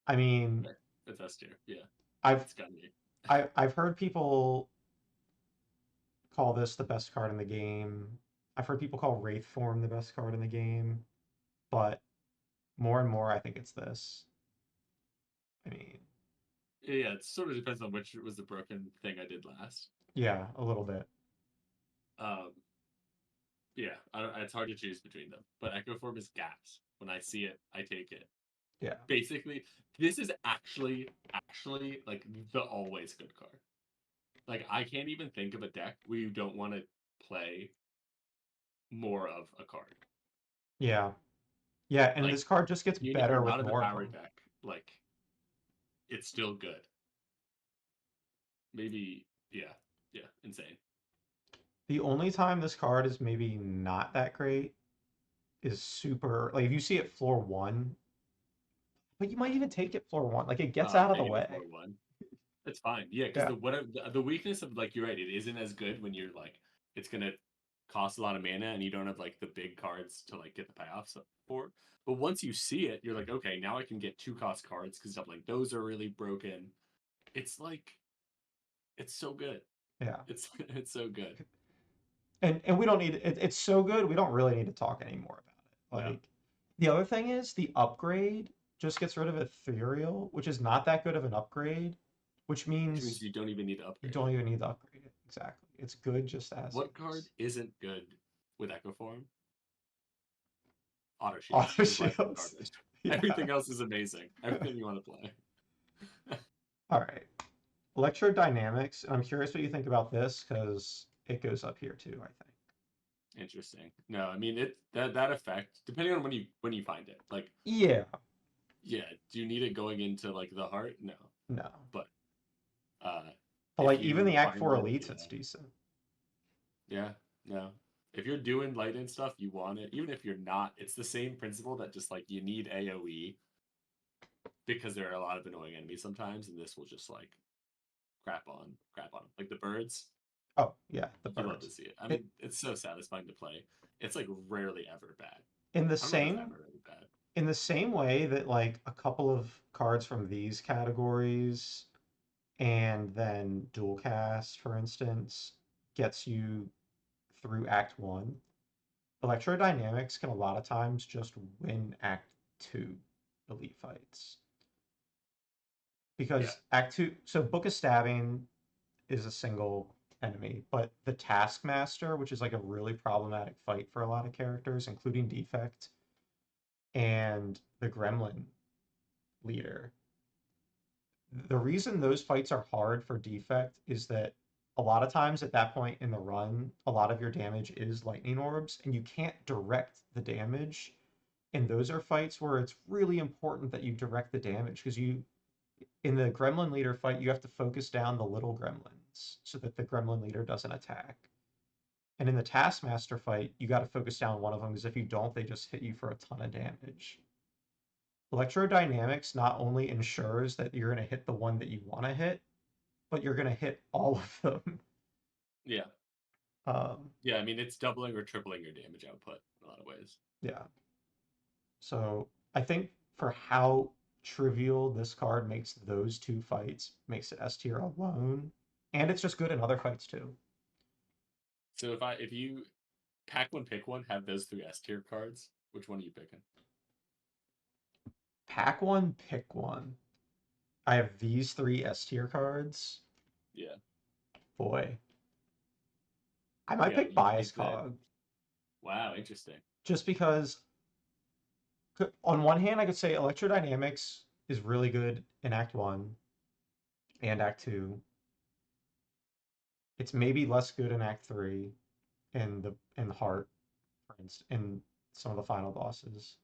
I mean, right. That's S tier. Yeah, I've it's gotta be. I've heard people call this the best card in the game. I've heard people call Wraith Form the best card in the game, but more and more I think it's this. I mean, Yeah, it sort of depends on which was the broken thing I did last. yeah, a little bit. Um, yeah, it's hard to choose between them. But Echo Form is gas. When I see it, I take it. Yeah. Basically, this is actually like the always good card. Like I can't even think of a deck where you don't want to play more of a card. Yeah. Yeah, and Like this card just gets even if you're better not with in the more of power them. deck, like it's still good. Maybe yeah, insane. The only time this card is maybe not that great is super like if you see it floor one, but you might even take it floor one. Like it gets I'm out of the taking it for way. one. It's fine. Yeah, because Yeah. the weakness of like you're right, it isn't as good when you're like it's gonna cost a lot of mana and you don't have like the big cards to like get the payoffs for. But once you see it, you're like, okay, now I can get 2 cost cards because stuff like those are really broken. It's like it's so good. Yeah. It's it's so good. And we don't need it's so good we don't really need to talk anymore about it. No, Like the other thing is the upgrade just gets rid of ethereal, which is not that good of an upgrade, which which means means you don't even need to you upgrade don't it. even need to upgrade it. Exactly. It's good just as What is. card isn't good with Echo Form? Auto Shields. Auto Goodbye from shields. garbage. Yeah. Everything else is amazing. Everything you want to play. All right. Electrodynamics. I'm curious what you think about this because it goes up here too, I think. Interesting. No, I mean it that effect, depending on when you find it. Like, Yeah. yeah, do you need it going into like the heart? No. No. But uh But if like even you the Act find 4 it, elites, yeah. it's decent. Yeah, no. If you're doing light and stuff, you want it. Even if you're not, it's the same principle that just like you need AoE because there are a lot of annoying enemies sometimes, and this will just like crap on them. Like the birds, Oh, yeah, the you love birds. to see it. I It mean, it's so satisfying to play. It's like rarely ever bad. in the I don't know if it's same ever really bad. in the same way that like a couple of cards from these categories and then dual cast, for instance, gets you through Act 1. Electrodynamics can a lot of times just win Act 2 elite fights. Yeah, Because Act 2, so Book of Stabbing is a single enemy, but the Taskmaster, which is like a really problematic fight for a lot of characters, including Defect, and the Gremlin leader. The reason those fights are hard for Defect is that a lot of times at that point in the run, a lot of your damage is lightning orbs, and you can't direct the damage. And those are fights where it's really important that you direct the damage because you in the gremlin leader fight, you have to focus down the little gremlins so that the gremlin leader doesn't attack. And in the Taskmaster fight, you got to focus down one of them because if you don't, they just hit you for a ton of damage. Electrodynamics not only ensures that you're going to hit the one that you want to hit, but you're going to hit all of them. yeah, Um, yeah. I mean, it's doubling or tripling your damage output in a lot of ways. yeah. So I think for how trivial this card makes those two fights, makes it S tier alone. And it's just good in other fights too. So if you pack one, pick one, have those 3 S tier cards, which one are you picking? Pack one, pick one. I have these three S tier cards. Yeah, Boy, I might yeah. pick You Bias think that? Cog Wow, interesting. just because. On one hand, I could say Electrodynamics is really good in Act One and Act Two. It's maybe less good in Act Three in the Heart, for instance, in some of the final bosses.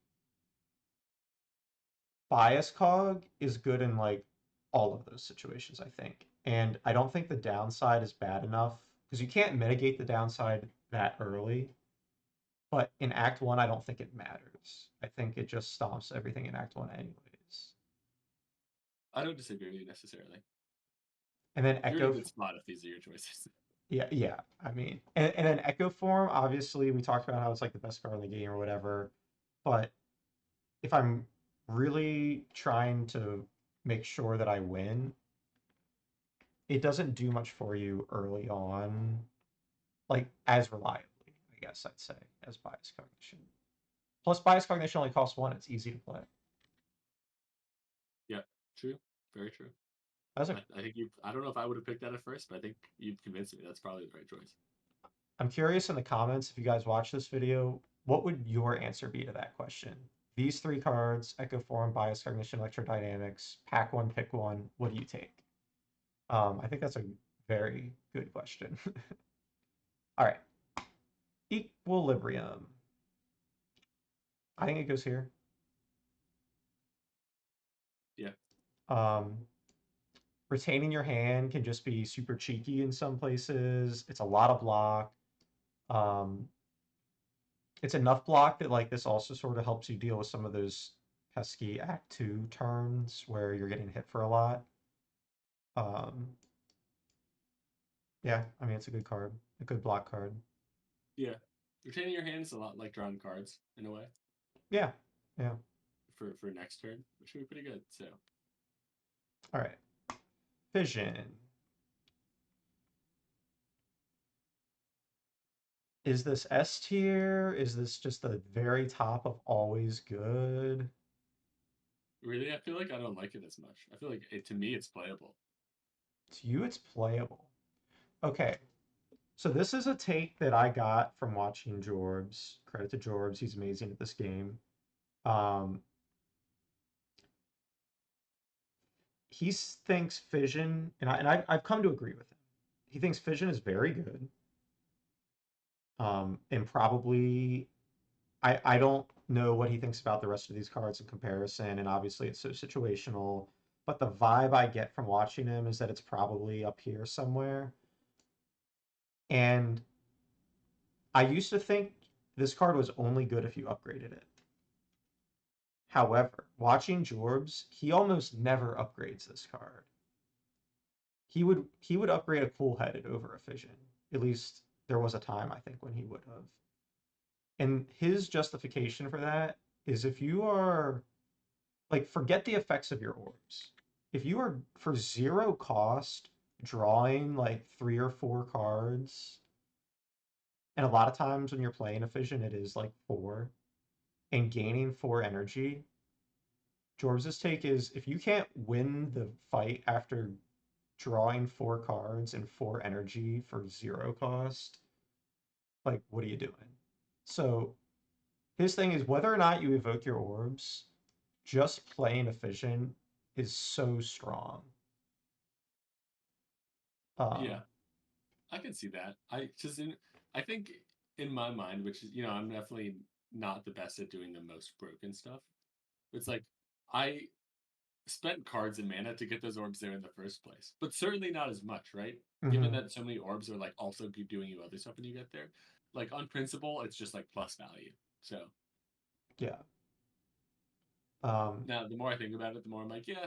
Bias Cog is good in like all of those situations, I think. And I don't think the downside is bad enough because you can't mitigate the downside that early. But in Act One, I don't think it matters. I think it just stomps everything in Act One anyways. I don't disagree with you necessarily. And then You're in a good spot if these are your choices. Yeah, yeah. I mean, and then Echo Form, obviously, we talked about how it's like the best card in the game or whatever. But if I'm really trying to make sure that I win, it doesn't do much for you early on, like as reliably, I guess I'd say, as bias cognition. Plus, bias cognition only costs one. It's easy to play. Yeah, true. Very true. That's a, I think you. I don't know if I would have picked that at first, but I think you've convinced me. That's probably the right choice. I'm curious in the comments if you guys watch this video, what would your answer be to that question? These three cards, Echo Form, Bias Cognition, Electrodynamics, pack one, pick one. What do you take? I think that's a very good question. All right. Equilibrium. I think it goes here. Yeah, Um, retaining your hand can just be super cheeky in some places. It's a lot of block. Um, it's enough block that like this also sort of helps you deal with some of those pesky Act 2 turns where you're getting hit for a lot. Um, yeah, I mean it's a good card, a good block card. yeah. Retaining your hand is a lot like drawing cards in a way Yeah, yeah. for next turn, which would be pretty good. So All right. Fission. Is this S tier? Is this just the very top of always good? really, I feel like I don't like it as much. I feel like to me it's playable. To you, it's playable. Okay, so this is a take that I got from watching Jorbs. Credit to Jorbs, he's amazing at this game. Um, he thinks Fission, I've come to agree with him. He thinks Fission is very good, and probably I don't know what he thinks about the rest of these cards in comparison, and obviously it's so situational. But the vibe I get from watching him is that it's probably up here somewhere. And I used to think this card was only good if you upgraded it. However, watching Jorbs, he almost never upgrades this card. He would upgrade a cool headed over a fission. At least there was a time I think when he would have. And his justification for that is if you are like forget the effects of your orbs. If you are for zero cost drawing like 3 or 4 cards, and a lot of times when you're playing a fission, it is like four, and gaining 4 energy. Jorbs' take is if you can't win the fight after drawing 4 cards and 4 energy for zero cost, like what are you doing? So his thing is whether or not you evoke your orbs, just playing a fission is so strong. Yeah, Um, I can see that. I think in my mind, which is I'm definitely not the best at doing the most broken stuff. It's like I spent cards and mana to get those orbs there in the first place, but certainly not as much, right? Given mhm, that so many orbs are like also doing you other stuff when you get there, like on principle, it's just like plus value. So yeah. Um, now the more I think about it, the more I'm like, yeah,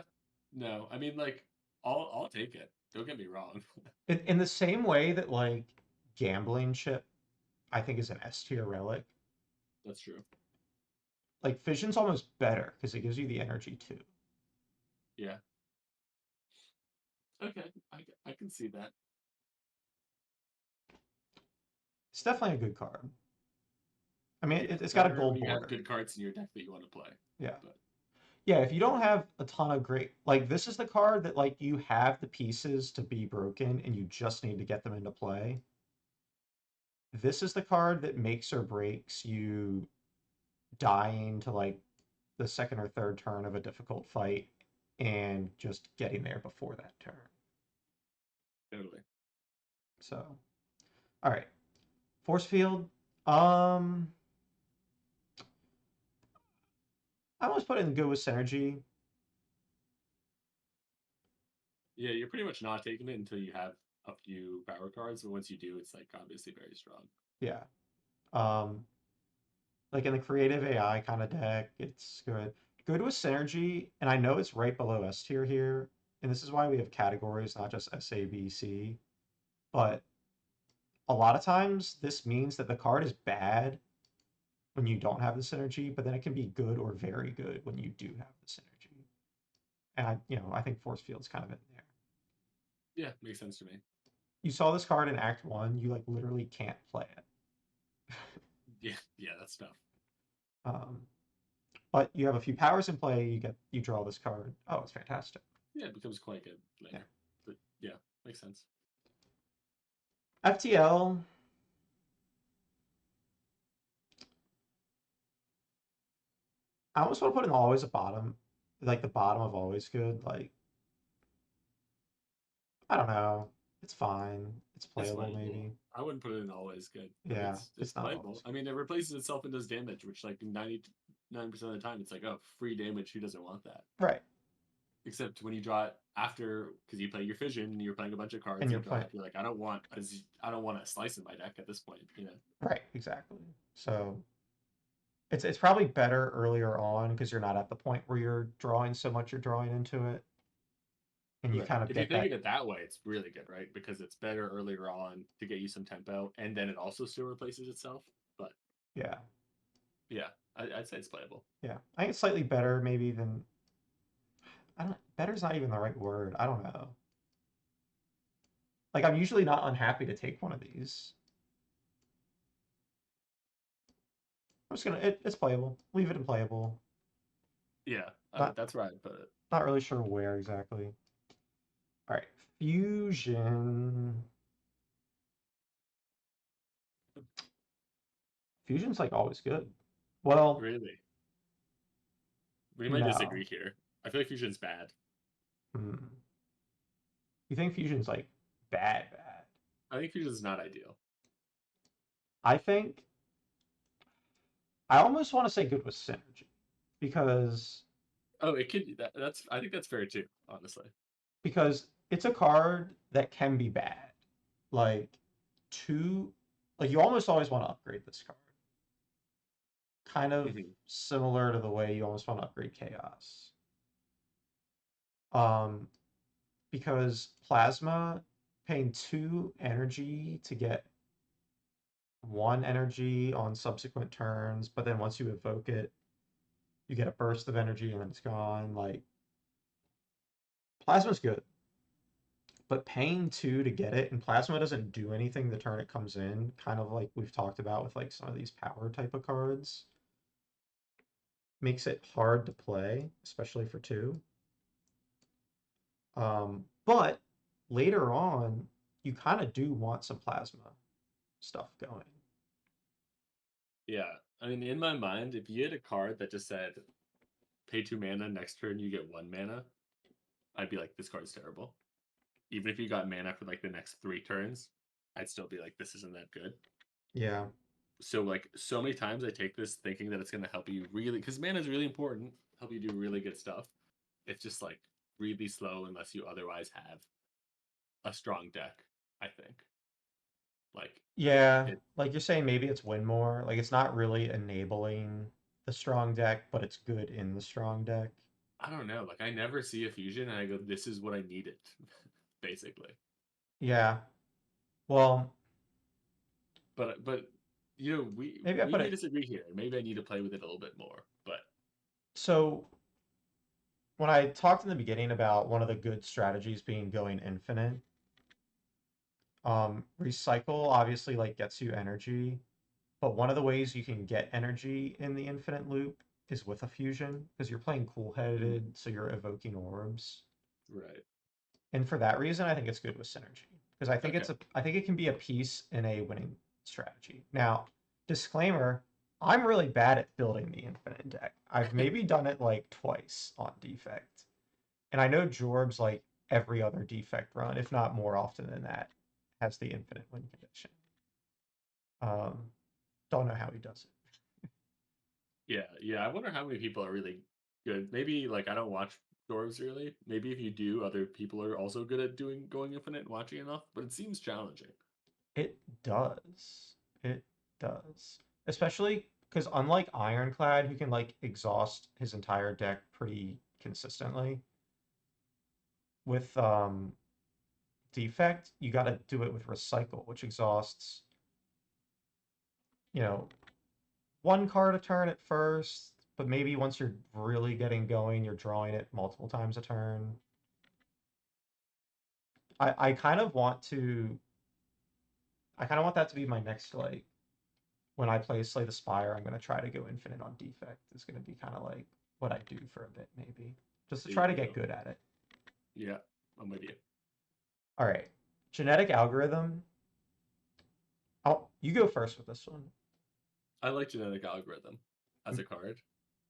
no. I mean, like I'll take it. Don't get me wrong. in the same way that like gambling chip, I think is an S tier relic. That's true. Like fission's almost better because it gives you the energy too. Yeah. Okay. I can see that. It's definitely a good card. I mean, Yeah. it's got a Better when gold you have border. good cards in your deck that you want to play. Yeah. But Yeah, if you don't have a ton of great, like this is the card that like you have the pieces to be broken and you just need to get them into play. This is the card that makes or breaks you dying to like the second or third turn of a difficult fight and just getting there before that turn. totally. So, all right. Force field. Um, I almost put it in good with synergy. Yeah, you're pretty much not taking it until you have a few power cards, but once you do, it's like obviously very strong. Yeah. Um, like in the creative AI kind of deck, it's good. good with synergy, and I know it's right below S tier here, and this is why we have categories, not just S, A, B, C. But a lot of times, this means that the card is bad when you don't have the synergy, but then it can be good or very good when you do have the synergy. And I think force field's kind of in there. Yeah, makes sense to me. You saw this card in Act One, you like literally can't play it. Yeah, yeah, that's tough. um, but you have a few powers in play. You draw this card. Oh, it's fantastic. Yeah, it becomes quite good Yeah. later. But yeah, makes sense. FTL. I almost want to put in always a bottom, like the bottom of always good. Like I don't know, it's fine. It's It's playable playable. maybe. I wouldn't put it in always good, but Yeah, it's it's not playable. always I mean, it replaces itself and does damage, which like 99% of the time, it's like, oh, free damage. Who doesn't want that? good. Right. Except when you draw it after, because you play your fission and you're playing a bunch of And cards, you you're draw playing it. You're like, I don't want a slice in my deck at this point. You know. right, exactly. So it's probably better earlier on because you're not at the point where you're drawing so much you're drawing into it, and you Right. kind of If you get think that. of it that way, it's really good, right? Because it's better earlier on to get you some tempo, and then it also still replaces itself. But Yeah, yeah, I'd say it's playable. yeah. I think it's slightly better maybe than I don't. Better's not even the right word. I don't know. Like I'm usually not unhappy to take one of these. I'm just gonna. It's playable. Leave it in playable. Yeah, Not that's right. But not really sure where exactly. All right, fusion. Fusion's like always good. Well, really, we might no. disagree here. I feel like fusion's bad. Hmm. You think fusion's like bad, bad? I think fusion's not ideal. I think I almost want to say good with synergy because Oh, it could. That's. I think that's fair too. Honestly. because it's a card that can be bad. Like two, like you almost always want to upgrade this card. Kind of Hmm. similar to the way you almost want to upgrade chaos. Um, because plasma paying 2 energy to get 1 energy on subsequent turns, but then once you evoke it, you get a burst of energy and then it's gone. Like plasma's good, but paying 2 to get it, and plasma doesn't do anything the turn it comes in, kind of like we've talked about with like some of these power type of cards, makes it hard to play, especially for 2. But later on, you kind of do want some plasma stuff going. Yeah. I mean, in my mind, if you had a card that just said pay 2 mana, next turn you get 1 mana, I'd be like, this card's terrible. Even if you got mana for like the next 3 turns, I'd still be like, this isn't that good. Yeah. So like so many times I take this thinking that it's gonna help you really because mana is really important, help you do really good stuff. It's just like really slow unless you otherwise have a strong deck, I think. Like Yeah, it like you're saying, maybe it's win more. Like it's not really enabling the strong deck, but it's good in the strong deck. I don't know, like I never see a fusion and I go, this is what I needed, basically. Yeah. Well, But you know, we maybe I we put may it. disagree here. Maybe I need to play with it a little bit more. But So when I talked in the beginning about one of the good strategies being going infinite, recycle obviously like gets you energy, but one of the ways you can get energy in the infinite loop is with a fusion because you're playing mm, cool-headed, so you're evoking orbs. right. And for that reason, I think it's good with synergy because Okay. I think it can be a piece in a winning strategy. Now, disclaimer, I'm really bad at building the infinite deck. I've maybe done it like twice on Defect. And I know Jorb's like every other Defect run, if not more often than that, has the infinite win condition. Um, don't know how he does it. Yeah, yeah. I wonder how many people are really good. Maybe like I don't watch dwarves really. Maybe if you do, other people are also good at doing going infinite and watching enough. But it seems challenging. It does. It does. Especially because unlike Ironclad, who can like exhaust his entire deck pretty consistently, with Defect, you got to do it with Recycle, which exhausts, you know, one card a turn at first, but maybe once you're really getting going, you're drawing it multiple times a turn. I kind of want to I kind of want that to be my next like when I play Slay the Spire, I'm gonna try to go infinite on Defect. It's gonna be kind of like what I do for a bit, maybe. Just to There try you to get go. good at it. Yeah, I'm with you. All right. Genetic algorithm. You go first with this one. I like genetic algorithm as Mm, a card.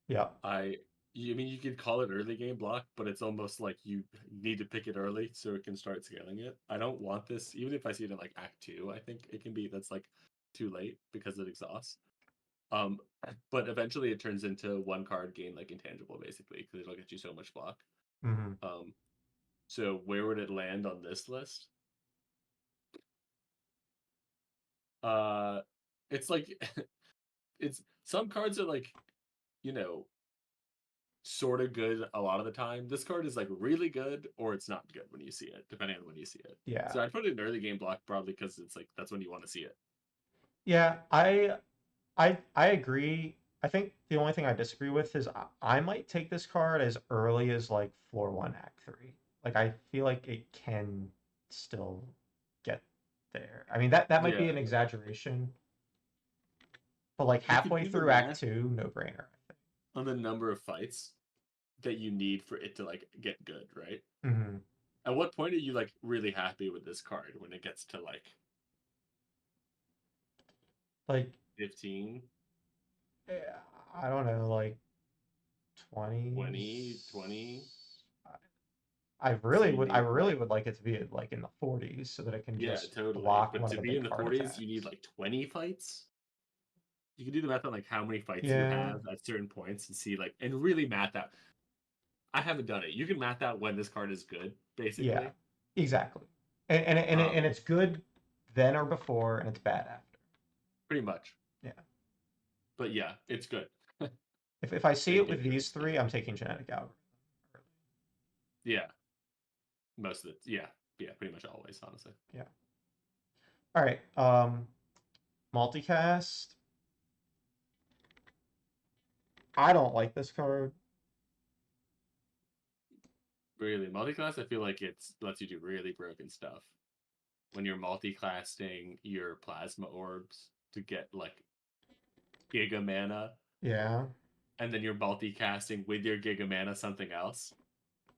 yeah. I I mean you could call it early game block, but it's almost like you need to pick it early so it can start scaling it. I don't want this, even if I see it in like Act 2, I think it can be that's like too late because it exhausts. Um, but eventually it turns into one card gain like intangible basically because it'll get you so much block. Hmm. Um, so where would it land on this list? Uh, it's like it's some cards are like, you know, sort of good a lot of the time. This card is like really good or it's not good when you see it, depending on when you see it. Yeah. So I'd put it in early game block probably because it's like that's when you want to see it. Yeah. I agree. I think the only thing I disagree with is I might take this card as early as like floor one, act three. Like I feel like it can still get there. I mean that might be Yeah, an exaggeration, but like you could halfway do the through act math two, no brainer, I on the number of fights that you need for it to like get good, right? think. Hmm. At what point are you like really happy with this card when it gets to like Like 15, yeah, I don't know, like 20, 20s. 20? So you I need really like would like it to be like in the 40s so that it can yeah, just totally. block But one of to the be in big the card 40s, you need attacks. like 20 fights. You can do the math on like how many fights you Yeah, have at certain points and see like and really math out. I haven't done it. You can math out when this card is good, yeah, basically. exactly. And Um, it's good then or before, and it's bad after. Pretty much. Yeah. But yeah, it's good. If I see It it with gives you these instant. three, I'm taking genetic algorithm. Yeah, most of it. Yeah, yeah, pretty much always, honestly. Yeah. All right. Multicast. I don't like this card. Really, multi-class, I feel like it's lets you do really broken stuff when you're multi-classing your plasma orbs to get like giga mana, Yeah. and then you're multi-casting with your giga mana something else.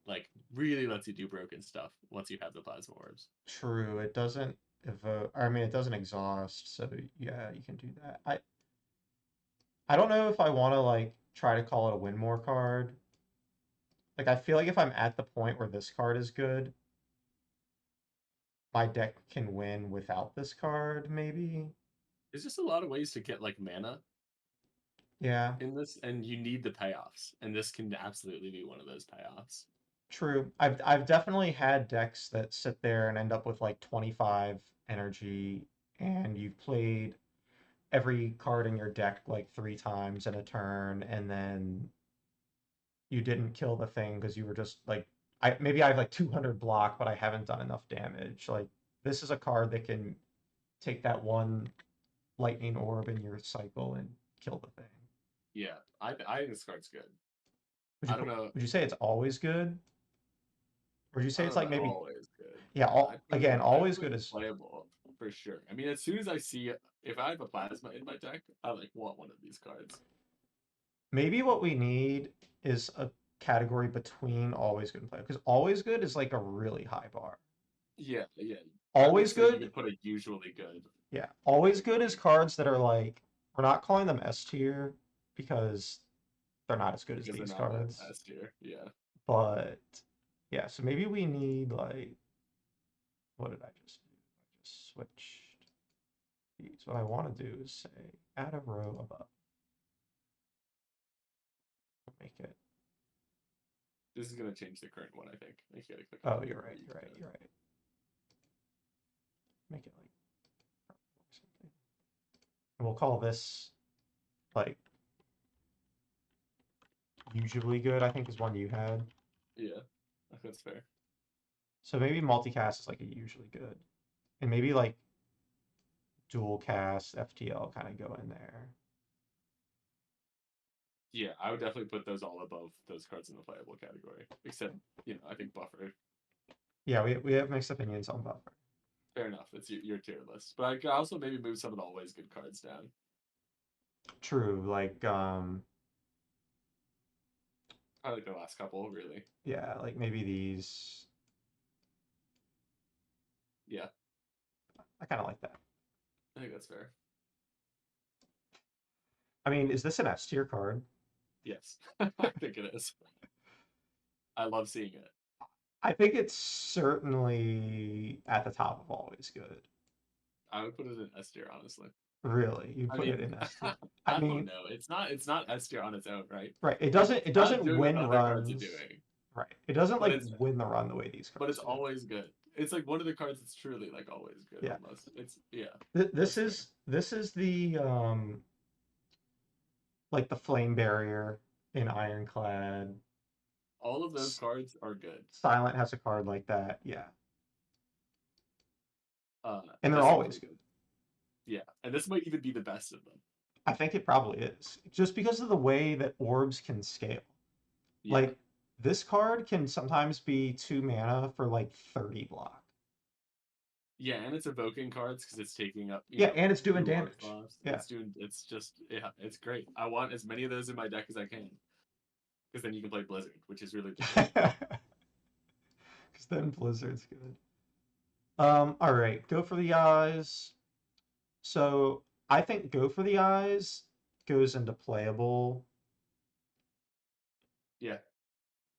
Like really lets you do broken stuff once you have the plasma orbs. True. It doesn't evoke. I mean, it doesn't exhaust. So yeah, you can do that. I don't know if I want to like try to call it a win more card. Like I feel like if I'm at the point where this card is good, my deck can win without this card, maybe. There's just a lot of ways to get like mana Yeah, in this, and you need the payoffs, and this can absolutely be one of those payoffs. true. I've definitely had decks that sit there and end up with like 25 energy, and you've played every card in your deck like three times in a turn, and then you didn't kill the thing because you were just like I have like 200 block, but I haven't done enough damage. Like this is a card that can take that one lightning orb in your cycle and kill the thing. Yeah, I think this card's good. Would you I don't know. would you say it's always good? Or would you I say don't it's know like about maybe always good. yeah, again, I'd always put good it is playable for sure. I mean, as soon as I see it, if I have a plasma in my deck, I like want one of these cards. maybe what we need is a category between always good and play because always good is like a really high bar. Yeah, yeah. I would Always say you good, could put a usually good yeah, always in good is between cards that are like we're not calling them S tier because they're not as good as because they're these not that cards. S tier. Yeah. But yeah, so maybe we need like what did I just do? I just switched these. What I want to do is say add a row above. Make it. This is gonna change the current one, I think. I think you gotta click on Oh, it you're before right. you You're do right. that. You're right. Make it like purple or something. And we'll call this like usually good, I think, is one you had. Yeah, I think that's fair. So maybe multicast is like a usually good. And maybe like dual cast, FTL kind of go in there. Yeah, I would definitely put those all above those cards in the playable category. Except, I think buffer. Yeah, we have mixed opinions on buffer. Fair enough. It's your tier list. But I could also maybe move some of the always good cards down. True, like I like the last couple, really. yeah, like maybe these. Yeah, I kind of like that. I think that's fair. I mean, is this an S tier card? Yes, I think it is. I love seeing it. I think it's certainly at the top of always good. I would put it in S tier, honestly. Really, you I put it mean, in S tier. I I don't mean, know. It's not S tier on its own, right? right? It It's doesn't it not doesn't doing what win other cards are runs. doing, Right. It doesn't but like it's win the run the way these but cards it's do. always good. It's like one of the cards that's truly like always good Yeah. almost. It's yeah, This that's fair. is the like the flame barrier in Ironclad. All of those S- cards are good. Silent has a card like that. Yeah. And they're This always one, good. yeah, and this might even be the best of them. I think it probably is. Just because of the way that orbs can scale. Yeah, Like this card can sometimes be 2 mana for like 30 block. yeah, and it's evoking cards because it's taking up Yeah, and it's doing 2 orb damage. slots. Yeah. It's just yeah, it's great. I want as many of those in my deck as I can because then you can play Blizzard, which is really the goal. Because then Blizzard's good. All right, go for the eyes. So I think go for the eyes goes into playable, Yeah,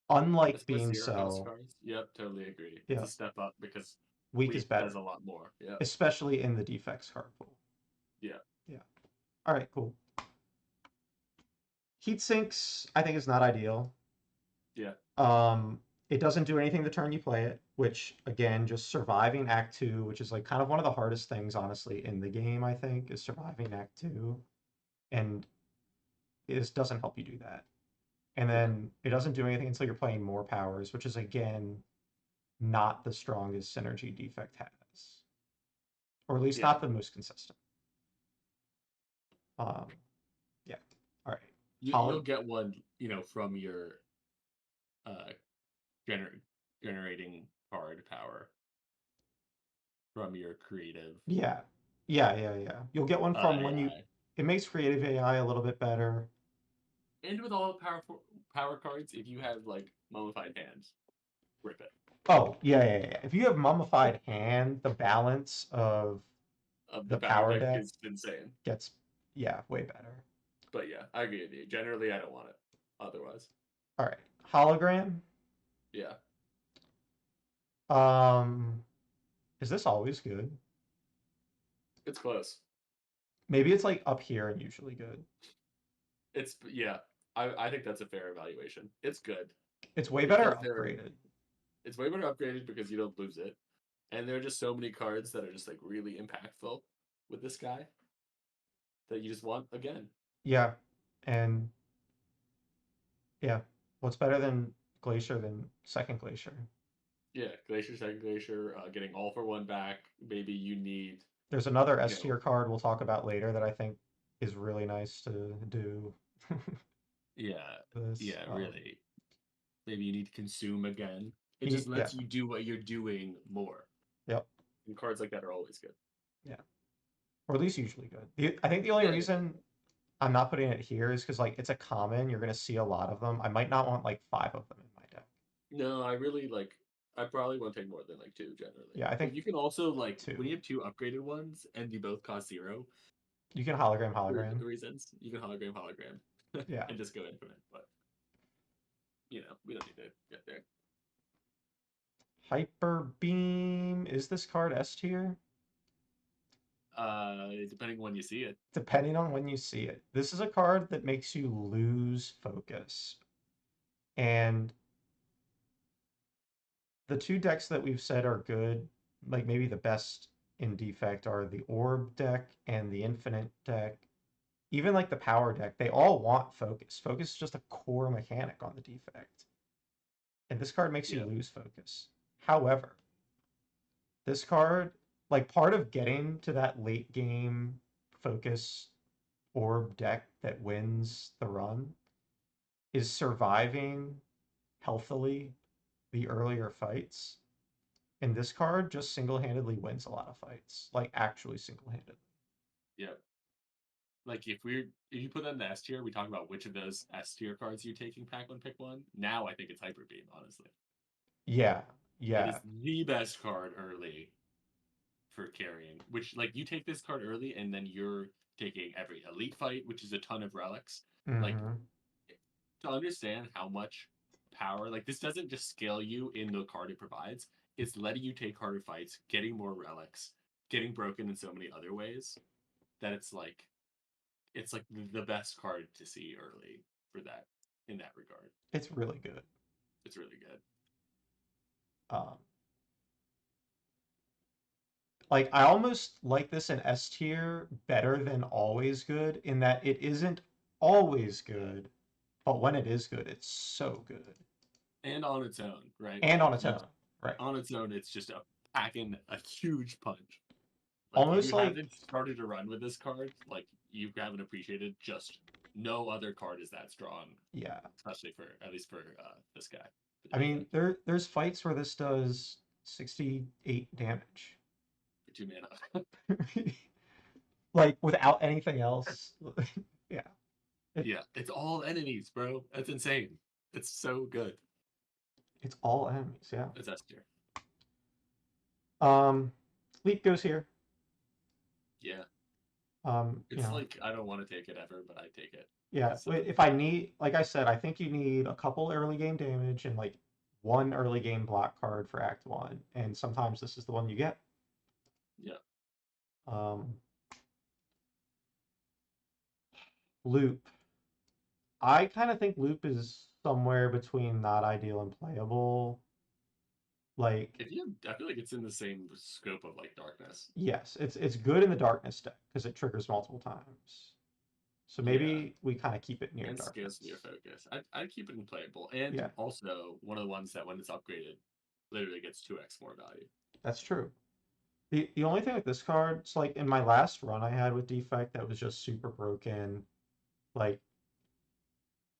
unlike especially Beam zero cost Cell. cards. Yep, totally agree. It's Yeah, a step up because weak is weak does better, a lot more. Yep. especially in the defects card pool. Yeah. Yeah. All right, cool. Heat sinks, I think is not ideal. Yeah. Um, it doesn't do anything the turn you play it, which again, just surviving Act Two, which is like kind of one of the hardest things, honestly, in the game. I think is surviving Act Two, and this doesn't help you do that. And Okay. then it doesn't do anything until you're playing more powers, which is again not the strongest synergy defect has, or at least Yeah. not the most consistent. Um, yeah. All right. You'll Holo. get one, from your uh gener- generating card power from your creative Yeah. Yeah. You'll get one from when you. AI. It makes creative AI a little bit better. And with all powerful power cards, if you have like mummified hands, rip it. Oh, yeah. If you have mummified hand, the balance of The the power power deck deck is insane. gets, yeah, way better. But yeah, I agree with you. Generally, I don't want it. Otherwise, All right. Hologram. yeah, Um, is this always good? it's close. Maybe it's like up here and usually good. It's yeah. I think that's a fair evaluation. It's good It's way better because upgraded. it's way better upgraded because you don't lose it, and there are just so many cards that are just like really impactful with this guy that you just want again. Yeah. And yeah, what's better than Glacier than second Glacier? Yeah, Glacier, second Glacier, getting all for one back. Maybe you need, There's another you S know, tier card we'll talk about later that I think is really nice to do. yeah, This. yeah, really. Maybe you need to consume again. It just Yeah. lets you do what you're doing more. Yep. And cards like that are always good. Yeah. Or at least usually good. I think the only Yeah. reason I'm not putting it here is because like it's a common. You're gonna see a lot of them. I might not want like 5 of them in my deck. No, I really like. I probably won't take more than like two generally. Yeah, I But think you can also like when 2. you have two upgraded ones and you both cost 0 You can hologram for hologram. reasons, you can hologram Yeah. and just go infinite. But we don't need to get there. Hyper beam. Is this card S tier? Depending when you see it. Depending on when you see it. This is a card that makes you lose focus. And the 2 decks that we've said are good, like maybe the best in defect, are the orb deck and the infinite deck. even like the power deck, they all want focus. Focus is just a core mechanic on the defect. And this card makes you Yeah. lose focus. However, this card, like part of getting to that late game focus orb deck that wins the run is surviving healthily the earlier fights. And this card just single-handedly wins a lot of fights, like actually single-handedly. Yeah. Like if you put that in the S tier, we talk about which of those S tier cards you're taking pack one, pick one. Now I think it's Hyper Beam, honestly. Yeah, It yeah. is the best card early for carrying. Which like you take this card early and then you're taking every elite fight, which is a ton of relics. Like Mm-hmm. to understand how much power, like this doesn't just scale you in the card it provides, it's letting you take harder fights, getting more relics, getting broken in so many other ways that it's like the best card to see early for that in that regard. It's really good. It's really good. Um, like I almost like this in S tier better than always good in that it isn't always good, but when it is good, it's so good. And on its own, right? And Like on its you own, right? on its own, it's just a packing a huge punch. Like if Almost you like haven't started to run with this card, like you haven't appreciated just no other card is that strong, yeah. especially for at least for this guy, for the I mean, defect, there's fights where this does 68 damage. for 2 mana. Like without anything else. Yeah. It Yeah, it's all enemies, bro. That's insane. It's so good. it's all enemies, yeah. It's S tier. Um Leap goes here. Yeah, You it's know, like I don't want to take it ever, but I take it yeah, because of if I need, like I said, I think you need a couple early game damage and like one early game block card for Act 1, and sometimes this is the one you get. yeah. Um Loop. I kind of think Loop is somewhere between not ideal and playable. Like If you, I feel like it's in the same scope of like darkness. yes, it's good in the darkness deck because it triggers multiple times. So Yeah, maybe we kind of keep it near and scales to your darkness. focus. I'd keep it in playable, and Yeah, also one of the ones that when it's upgraded, literally gets 2x more value. that's true. The only thing with this card, it's like in my last run I had with Defect that was just super broken. Like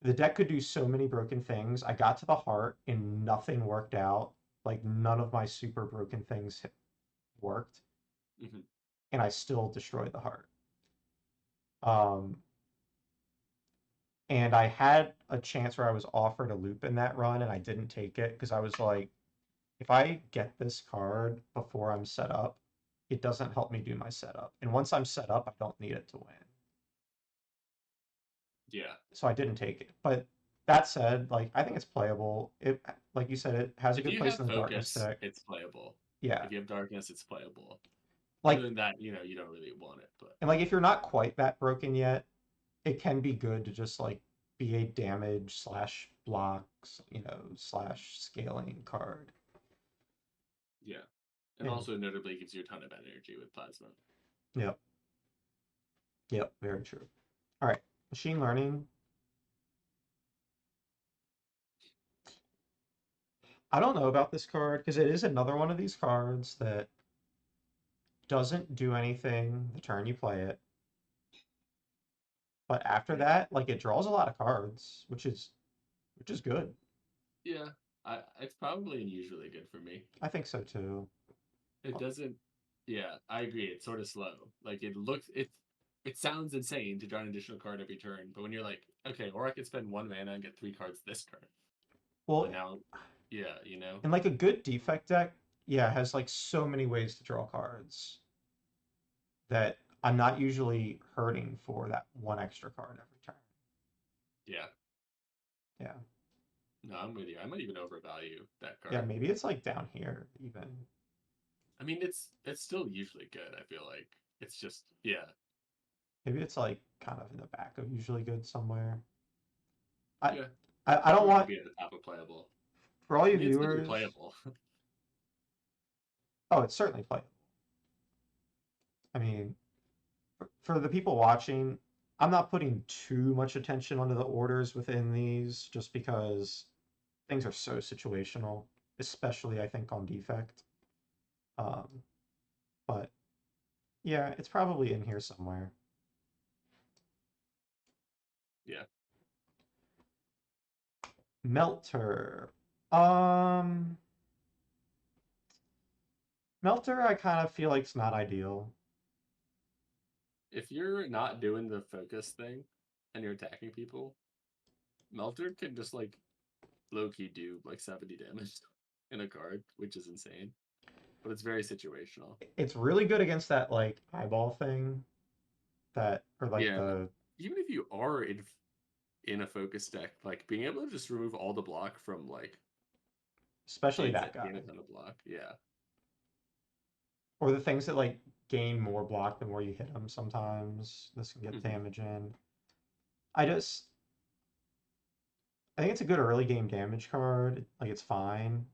the deck could do so many broken things. I got to the heart and nothing worked out. Like none of my super broken things worked, Hmm. and I still destroyed the heart. Um, and I had a chance where I was offered a loop in that run, and I didn't take it because I was like, if I get this card before I'm set up, it doesn't help me do my setup. And once I'm set up, I don't need it to win. Yeah, So I didn't take it. But that said, like I think it's playable. It, like you said, it has a if good you place have in the darkness focus, deck. it's playable. Yeah. If you have darkness, it's playable. Other Like than that, you don't really want it. But and like if you're not quite that broken yet, it can be good to just like be a damage slash blocks, slash scaling card. yeah, and And also notably gives you a ton of energy with plasma. yep, yep, very true. All right, machine learning. I don't know about this card because it is another one of these cards that doesn't do anything the turn you play it. But after Yeah, that, like it draws a lot of cards, which is good. yeah. It's probably unusually good for me. I think so too. It doesn't. Yeah, I agree. It's sort of slow. Like it sounds insane to draw an additional card every turn, but when you're like, okay, or I could spend 1 mana and get 3 cards this turn, Well, and now, yeah, you know, and like a good defect deck, yeah, has like so many ways to draw cards that I'm not usually hurting for that one extra card every turn. yeah. Yeah. No, I'm with you. I might even overvalue that Yeah, card. maybe it's like down here even. I mean, it's still usually good. I feel like it's just yeah, Maybe it's like kind of in the back of usually good somewhere. I yeah. I don't Or it could want be at the top of playable. for all I you mean, it's definitely viewers. playable. Oh, it's certainly playable. I mean, for the people watching, I'm not putting too much attention onto the orders within these just because things are so situational, especially I think on Defect. Um, but yeah, it's probably in here somewhere. Yeah. Melter. Um, Melter, I kind of feel like it's not ideal. If you're not doing the focus thing and you're attacking people, Melter can just like low key do like 70 damage in a card, which is insane. But it's very situational. It's really good against that like eyeball thing that or like Yeah. the Even if you are in a focus deck, like being able to just remove all the block from like especially things that that gain a guy ton of block. Yeah. or the things that like gain more block the more you hit them. Sometimes this can get Hmm. damage in. I just I think it's a good early game damage card. Like it's fine,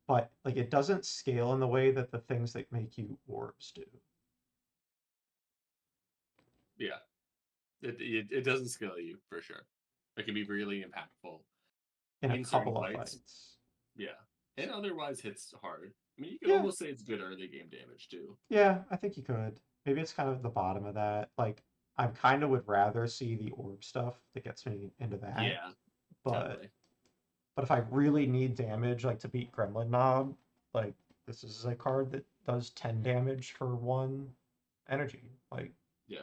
but like it doesn't scale in the way that the things that make you orbs do. Yeah. It doesn't scale you for sure. It can be really impactful In a in certain couple of fights. fights. Yeah. And otherwise hits hard. I mean, you could Yeah, almost say it's good early game damage too. yeah, I think you could. Maybe it's kind of the bottom of that. Like I kind of would rather see the orb stuff that gets me into that, Yeah, but totally. if I really need damage, like to beat Gremlin Knob, like this is a card that does 10 damage for one energy. Like Yeah.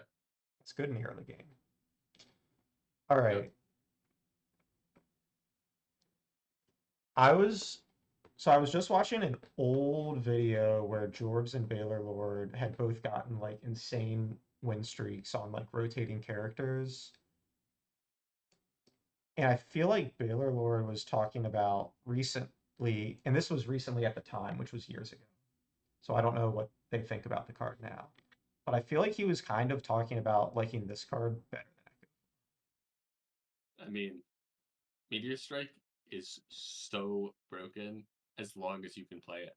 it's good in the early game. All Yep. right. I was I was just watching an old video where Jorbs and Baylor Lord had both gotten like insane win streaks on like rotating characters. And I feel like Baylor Lord was talking about recently, and this was recently at the time, which was years ago. So I don't know what they think about the card now. But I feel like he was kind of talking about liking this card better than Echo. I mean, Meteor Strike is so broken as long as you can play it.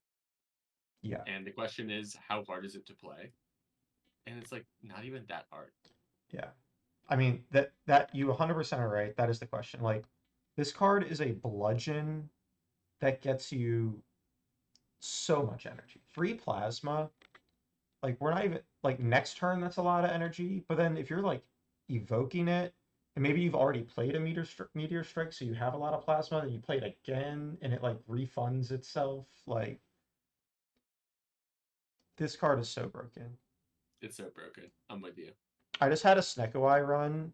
Yeah, And the question is, how hard is it to play? And it's like not even that hard. yeah. I mean that you 100% are right. That is the question. Like this card is a bludgeon that gets you so much energy. Free plasma, like we're not even like next turn that's a lot of energy, but then if you're like evoking it and maybe you've already played a meteor strike so you have a lot of plasma and you play it again and it like refunds itself, like this card is so broken. It's so broken. I'm with you. I just had a Snekoi run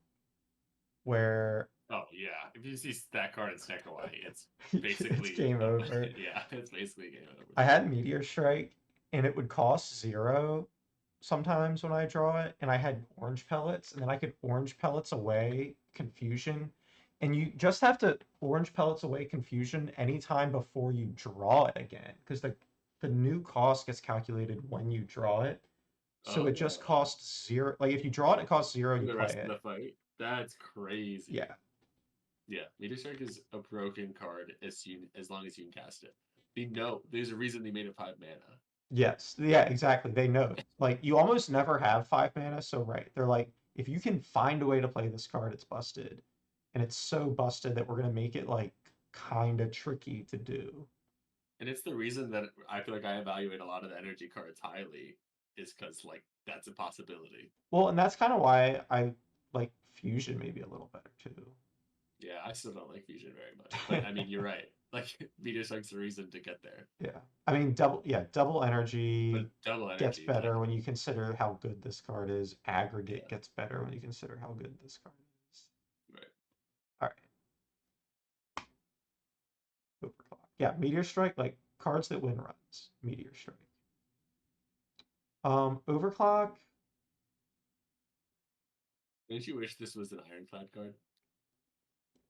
where Oh yeah, if you see that card in Snake Away, it's it's basically game over. yeah, it's basically game over. I had Meteor Strike and it would cost 0 sometimes when I draw it, and I had orange pellets, and then I could orange pellets away confusion. And you just have to orange pellets away confusion anytime before you draw it again, because the new cost gets calculated when you draw it. So it just Oh, costs 0. Like if you draw it, it costs 0, for you the play rest of it. the fight, that's crazy. Yeah. Yeah, Meteor Strike is a broken card as long as you can cast it. There's a reason they made it 5 mana. Yes. Yeah, exactly. They know. Like you almost never have 5 mana, so right. They're like, if you can find a way to play this card, it's busted. And it's so busted that we're gonna make it like kind of tricky to do. And it's the reason that I feel like I evaluate a lot of the energy cards highly, is because like that's a possibility. Well, and that's kind of why I like Fusion maybe a little better too. Yeah, I still don't like Fusion very much, but I mean you're right. Like Meteor Strike's the reason to get there. Yeah. I mean, double But energy double gets energy, better when you definitely. consider how good this card is. Aggregate Yeah, gets better when you consider how good this card is. right. All right, Overclock. Yeah, Meteor Strike, like cards that win runs. Meteor Strike. Overclock, Don't you wish this was an Ironclad card?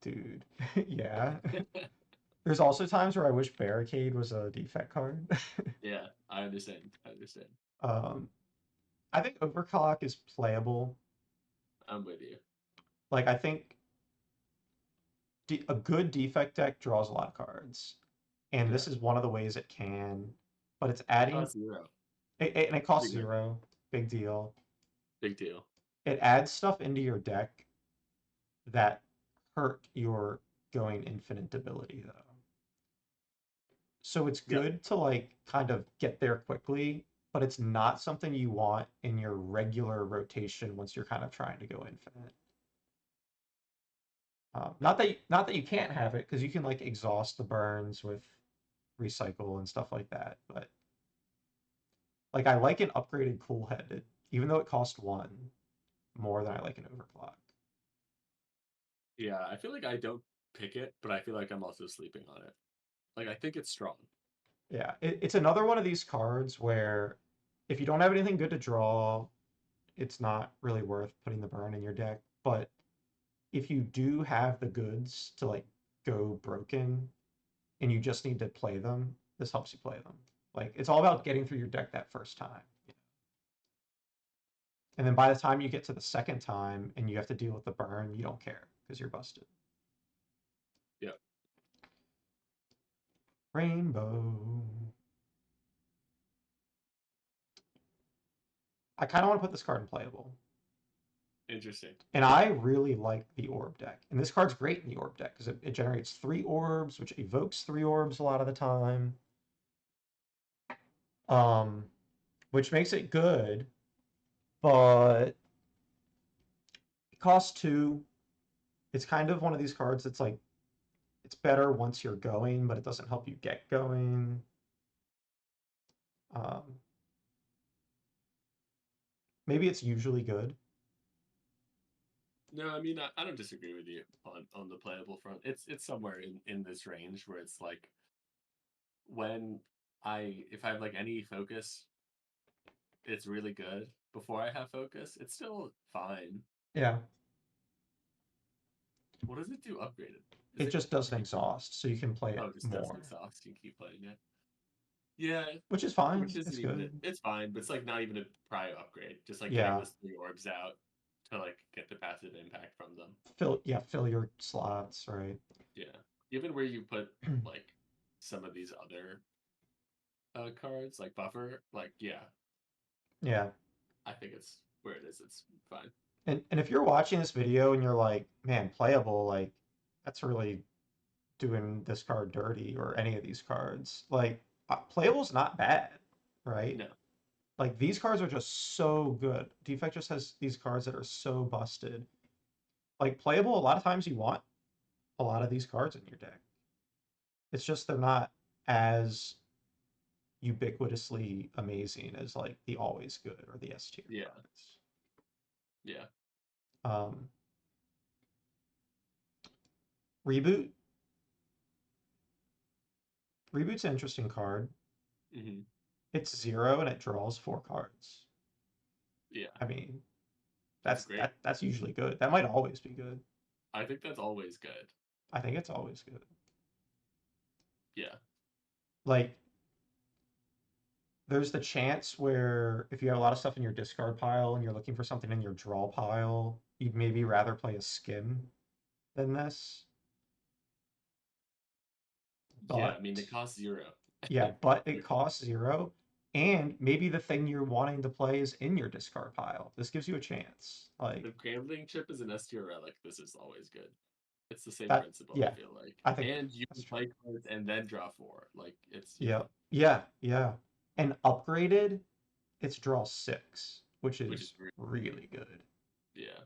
dude. Yeah. There's also times where I wish Barricade was a defect card. Yeah, I understand. I understand. um, I think Overclock is playable. I'm with you. Like I think a good defect deck draws a lot of cards, and Yeah, this is one of the ways it can. But it's it adding costs 0. and it costs Pretty good. 0. Big deal. Big deal. it adds stuff into your deck that hurt your going infinite ability though. So it's Yeah, good to like kind of get there quickly, but it's not something you want in your regular rotation once you're kind of trying to go infinite. Not that you can't have it because you can like exhaust the burns with recycle and stuff like that. But like I like an upgraded cool headed, even though it costs one more than I like an overclock. yeah. I feel like I don't pick it, but I feel like I'm also sleeping on it. Like I think it's strong. Yeah, it's another one of these cards where if you don't have anything good to draw, it's not really worth putting the burn in your deck. But if you do have the goods to like go broken and you just need to play them, this helps you play them. Like it's all about getting through your deck that first time. And then by the time you get to the second time and you have to deal with the burn, you don't care because you're busted. Yeah, Rainbow. I kind of want to put this card in playable. interesting. And I really like the orb deck. And this card's great in the orb deck because it generates 3 orbs, which evokes 3 orbs a lot of the time. Um, which makes it good, but it costs 2. It's kind of one of these cards that's like it's better once you're going, but it doesn't help you get going. Um, maybe it's usually good. No, I mean I don't disagree with you on the playable front. It's somewhere in this range where it's like when I if I have like any focus, it's really good. Before I have focus, it's still fine. Yeah, What does it do upgraded? Is it it just can doesn't you exhaust, so you can play oh it it just doesn't more, exhaust, you can keep playing it. Yeah, which is fine. which isn't It's even good. it's fine, but it's like not even a prio upgrade. Just like getting Yeah, those 3 orbs out to like get the passive impact from them. fill your slots, right? Yeah. Even where you put like some of these other cards, like buffer, like yeah, Yeah. I think it's where it is, it's fine. And if you're watching this video and you're like, man, playable, like that's really doing this card dirty or any of these cards. Like playable's not bad, right? No. Like these cards are just so good. Defect just has these cards that are so busted. Like playable, a lot of times you want a lot of these cards in your deck. It's just they're not as ubiquitously amazing as like the always good or the S tier Yeah. cards. Yeah. Um, reboot. Reboot's an interesting card. Hmm. It's 0 and it draws 4 cards. Yeah. I mean, That's great. that's usually good. That might always be good. I think that's always good. I think it's always good. Yeah. Like, there's the chance where if you have a lot of stuff in your discard pile and you're looking for something in your draw pile, you'd maybe rather play a skim than this. Yeah. But I mean, it costs 0. yeah, but it Which costs 0, and maybe the thing you're wanting to play is in your discard pile. This gives you a chance. Like if Gambling Chip is an S tier relic, this is always good. It's the same that. principle, I Yeah, feel like. I think And you that's can true. play cards and then draw 4. Like, it's, Yeah, yeah, yeah. And upgraded, it's draw 6, which which is is really, really good. yeah.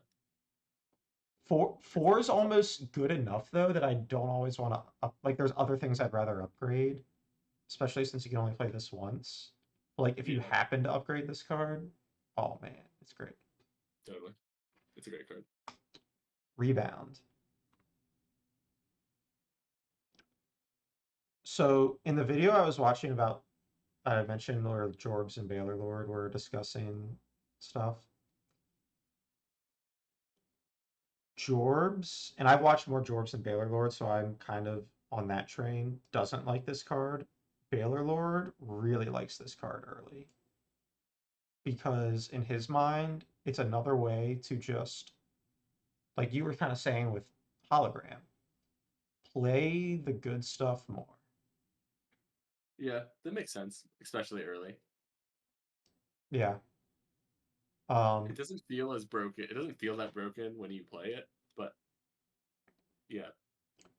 Four is almost good enough though that I don't always want to up. Like, there's other things I'd rather upgrade, especially since you can only play this once. Like, if you Yeah, happen to upgrade this card, oh man, it's great. totally. It's a great card. Rebound. So in the video I was watching about, I mentioned where Jorbs and Baylor Lord were discussing stuff. Jorbs, and I've watched more Jorbs than Baylor Lord, so I'm kind of on that train, doesn't like this card. Baylor Lord really likes this card early because in his mind, it's another way to just, like you were kind of saying with Hologram, play the good stuff more. Yeah, that makes sense, especially early. Yeah. It Um, doesn't feel as broken. It doesn't feel that broken when you play it, but yeah,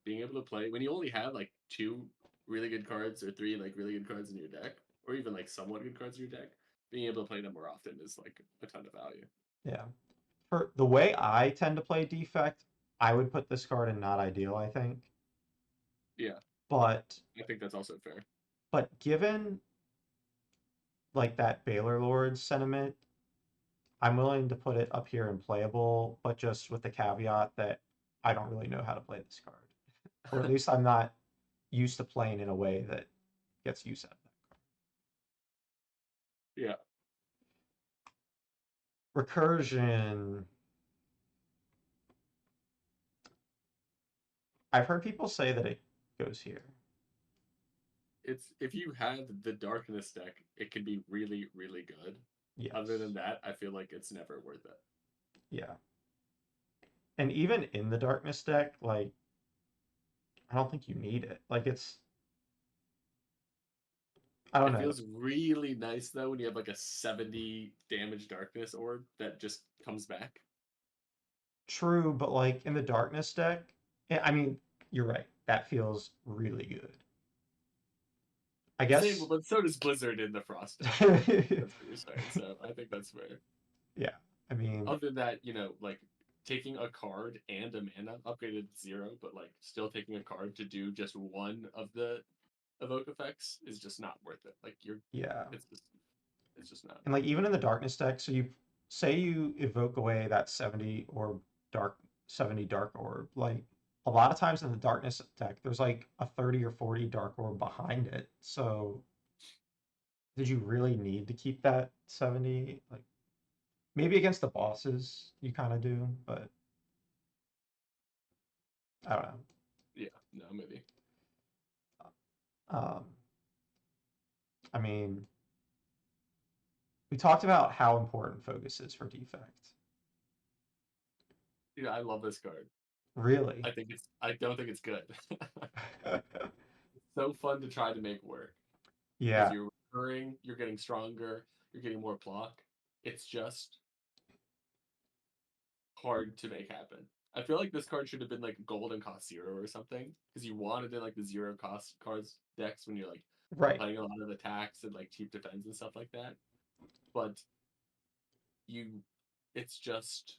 being able to play when you only have like two really good cards or three like really good cards in your deck, or even like somewhat good cards in your deck, being able to play them more often is like a ton of value. yeah. For the way I tend to play Defect, I would put this card in not ideal, I think. Yeah, But I think that's also fair. given like that Baylor Lord sentiment, I'm willing to put it up here in playable, but just with the caveat that I don't really know how to play this card. Or at least I'm not used to playing in a way that gets use out of Yeah, that. Recursion. I've heard people say that it goes here. it's if you have the darkness deck, it can be really really good. Other than Yes. that, I feel like it's never worth it. Yeah. And even in the darkness deck, like I don't think you need it. Like I don't It know. feels really nice though when you have like a 70 damage darkness orb that just comes back. True, but like in the darkness deck, I mean, you're right. That feels really good. I Same, guess. but so does Blizzard in the Frost deck. That's what you're saying. So I think that's fair. Yeah. I mean, Other than that, like taking a card and a mana upgraded 0, but like still taking a card to do just one of the evoke effects is just not worth it. Like yeah. it's just it's just not. And like even in the darkness deck, so you say you evoke away that 70 orb dark 70 dark orb, like a lot of times in the darkness deck, there's like a 30 or 40 dark orb behind it. So did you really need to keep that 70? Like maybe against the bosses you kind of do, but I don't know. Yeah, no, maybe. Um, I mean, we talked about how important focus is for Defect. Yeah, I love this card. Really? I don't think it's good. It's so fun to try to make work because Yeah, you're recurring, you're getting stronger, you're getting more block. It's just hard to make happen. I feel like this card should have been like gold and cost 0 or something because you wanted in like the 0 cost cards decks when you're like right. playing a lot of attacks and like cheap defense and stuff like that. But you, it's just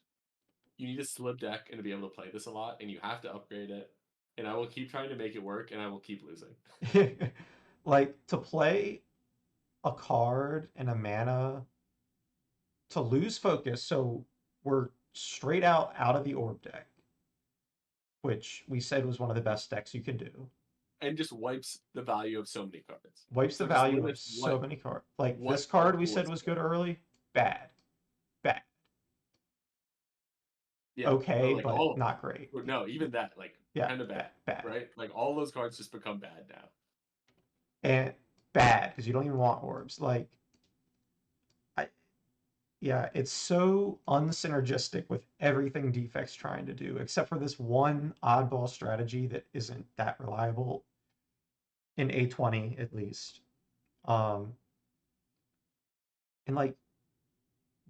you need a slib deck and to be able to play this a lot, and you have to upgrade it. And I will keep trying to make it work, and I will keep losing. Like to play a card and a mana to lose focus, so we're straight out of the orb deck, which we said was one of the best decks you can do. And just wipes the value of so many cards. Wipes the So just value of limits so many cards. Like what this card card we pool said is was good. good early, bad. Bad. Yeah, or Okay, like but all of them. not great. Or no, even that, like Yeah, kind of bad, bad. right? Like all those cards just become bad now. And bad because you don't even want orbs. Like I yeah, it's so unsynergistic with everything Defect's trying to do, except for this one oddball strategy that isn't that reliable in A20 at least. Um, and like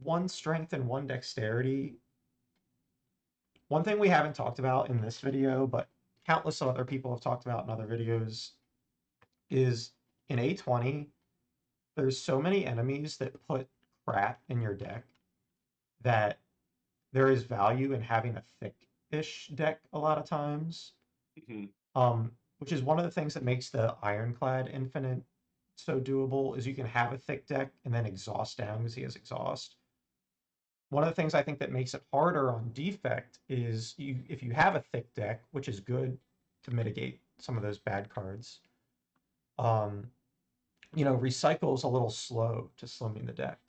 one strength and one dexterity. One thing we haven't talked about in this video, but countless other people have talked about in other videos, is in A20, there's so many enemies that put crap in your deck that there is value in having a thick-ish deck a lot of times. Mhm. Which is one of the things that makes the Ironclad Infinite so doable is you can have a thick deck and then exhaust down because he has exhaust. One of the things I think that makes it harder on Defect is if you have a thick deck, which is good to mitigate some of those bad cards, um, recycle's a little slow to slimming the deck.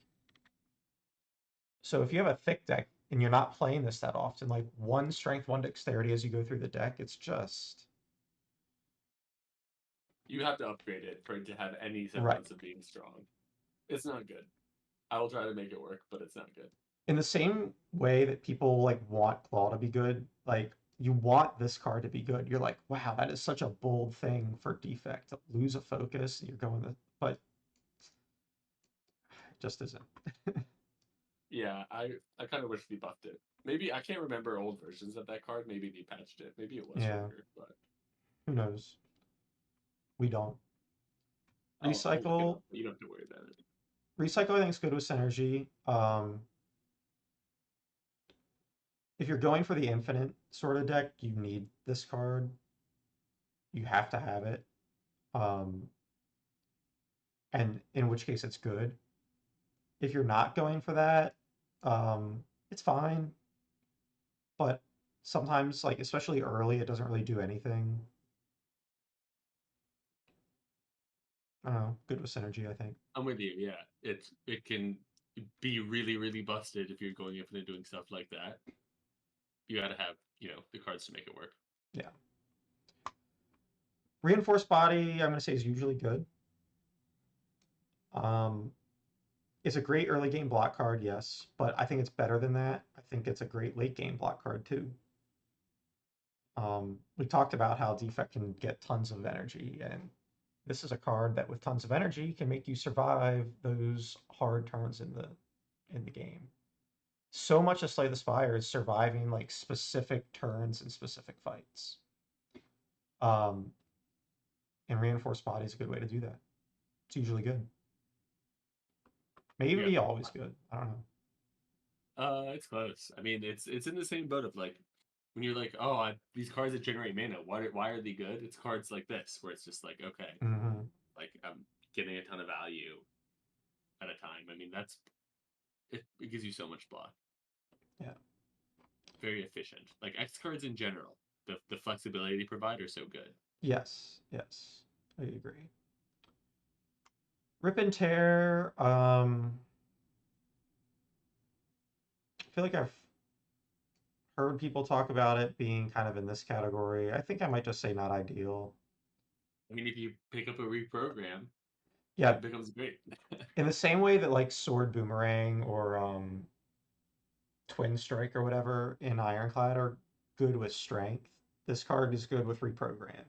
So if you have a thick deck and you're not playing this that often, like one strength, one dexterity as you go through the deck, it's just You have to upgrade it for it to have any right. semblance of being strong. It's not good. I will try to make it work, but it's not good. In the same way that people like want Claw to be good, like you want this card to be good. You're like, wow, that is such a bold thing for Defect to lose a focus. You're going to, but it just isn't. Yeah, I kind of wish they buffed it. Maybe I can't remember old versions of that card. Maybe they patched it. Maybe it was Yeah, stronger, but who knows? We don't. I'll look it up. Recycle, But you don't have to worry about it. recycle I think is good with synergy. If you're going for the infinite sort of deck, you need this card. You have to have it. Um, and in which case it's good. If you're not going for that, it's fine. But sometimes, like especially early, it doesn't really do anything. I don't know. Good with synergy, I think. I'm with you. Yeah, it can be really really busted if you're going infinite doing stuff like that. You got to have the cards to make it work. Yeah. Reinforced body, I'm gonna say is usually good. Um, it's a great early game block card, yes, but I think it's better than that. I think it's a great late game block card too. We talked about how Defect can get tons of energy, and this is a card that with tons of energy can make you survive those hard turns in the game. So much of Slay the Spire is surviving like specific turns and specific fights. Um, and Reinforced Body is a good way to do that. It's usually good. May even Yeah. be always good. I don't know. It's close. I mean, it's in the same boat of like when you're like, oh, these cards that generate mana, why are they good? It's cards like this where it's just like, okay, Hmm. like I'm getting a ton of value at a time. I mean, it gives you so much block. Yeah. Very efficient. Like X cards in general, the flexibility they provide are so good. Yes. Yes. I agree. Rip and Tear. I feel like I've heard people talk about it being kind of in this category. I think I might just say not ideal. I mean, if you pick up a reprogram, Yeah, it becomes great. in the same way that like Sword Boomerang or Twin Strike or whatever in Ironclad are good with strength, this card is good with reprogram.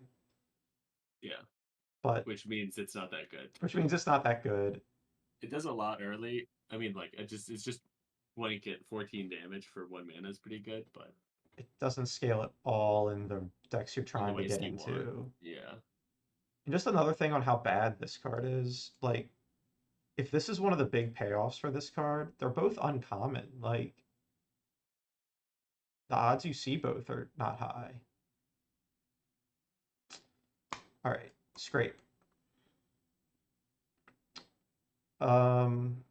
Yeah, But which means it's not that good. which means it's not that good. It does a lot early. I mean, like it's just blanket 14 damage for 1 mana is pretty good, but It doesn't scale at all in the decks you're in the trying to ways get you want. into. Yeah. And just another thing on how bad this card is, like if this is one of the big payoffs for this card, they're both uncommon. Like the odds you see both are not high. All right, scrape. Um,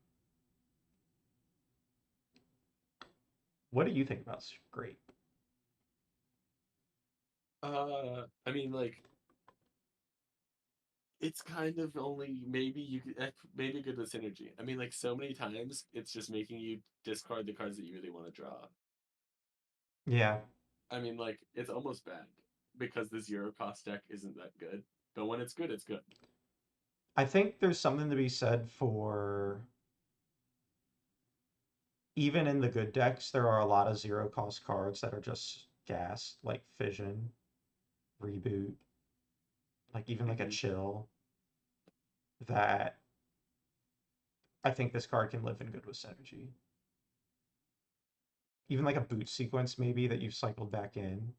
what do you think about scrape? I mean, like it's kind of only maybe you could maybe good with synergy. I mean, like so many times it's just making you discard the cards that you really want to draw. Yeah, I mean, like it's almost bad because the zero cost deck isn't that good. But when it's good, it's good. I think there's something to be said for even in the good decks, there are a lot of zero cost cards that are just gas, like Fission, Reboot, like even like a Hmm. Chill, that I think this card can live in good with synergy. Even like a boot sequence maybe that you've cycled back in.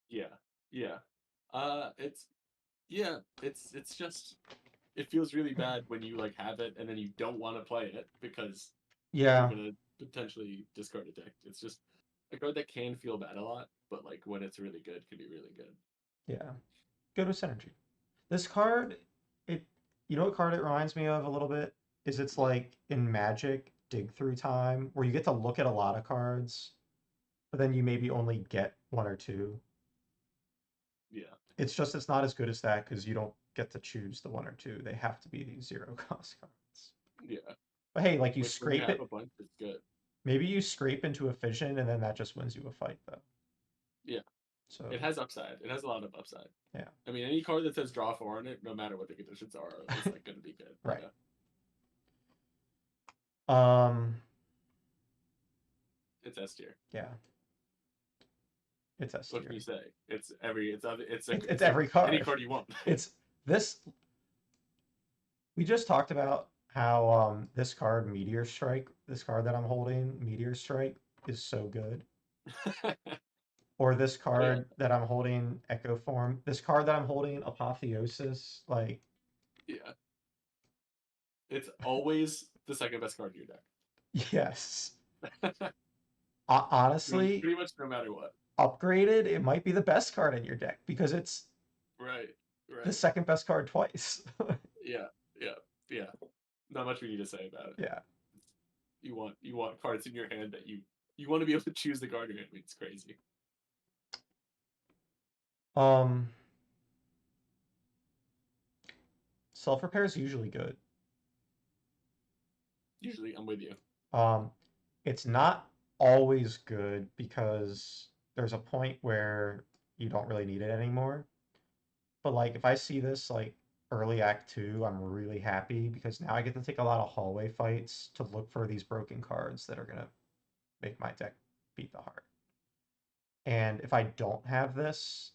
Yeah, yeah. It's yeah, it's just it feels really bad when you like have it and then you don't want to play it because you're Yeah, gonna potentially discard a deck. It's just a card that can feel bad a lot, but like when it's really good, can be really good. yeah. Good with synergy. This card, it you know what card it reminds me of a little bit? Is it's What? like in Magic Dig Through Time, where you get to look at a lot of cards, but then you maybe only get one or two. Yeah, It's just it's not as good as that because you don't get to choose the one or two. They have to be these zero cost cards. yeah. But hey, like you Which when you scrape have a it, bunch, it's good. maybe you scrape into a fission and then that just wins you a fight though. Yeah, it So has upside. It has a lot of upside. yeah, I mean, any card that says draw four on it, no matter what the conditions are, is like going to be good. right. Um, It's S tier. yeah, it's S What can you tier. say? It's it's a every any card. card you want. It's this. We just talked about how this card, Meteor Strike, this card that I'm holding, Meteor Strike, is so good. Or this Yeah, card that I'm holding, Echo Form. This card that I'm holding, Apotheosis. Like, yeah. It's always the second best card in your yes. deck. Honestly, Pretty much no matter what. upgraded, it might be the best card in your deck because it's Right, the right. second best card twice. Yeah, yeah, yeah. Not much we need to say about it. Yeah. You want cards in your hand that you want to be able to choose the card you're hand. I mean, it's crazy. Um, Self repair is usually good. Usually, I'm with you. Um, it's not always good because there's a point where you don't really need it anymore. But like if I see this like early act two, I'm really happy because now I get to take a lot of hallway fights to look for these broken cards that are gonna make my deck beat the heart. And if I don't have this,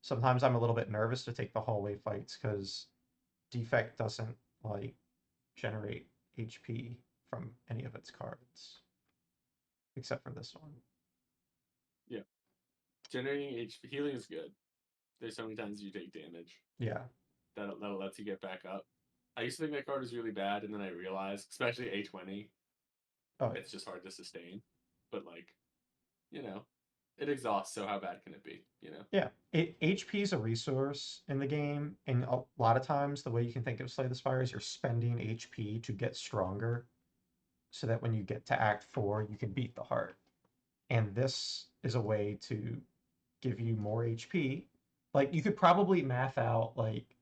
sometimes I'm a little bit nervous to take the hallway fights because Defect doesn't like generate HP from any of its cards except for this one. Yeah, generating HP healing is good. There's so many times you take damage Yeah. that lets you get back up. I used to think that card was really bad, and then I realized, especially A20, Oh yeah. it's just hard to sustain. But like, you know, it exhausts. So how bad can it be? You know? Yeah. HP is a resource in the game, and a lot of times the way you can think of Slay the Spire is you're spending HP to get stronger, so that when you get to Act 4, you can beat the heart. And this is a way to give you more HP. Like you could probably math out like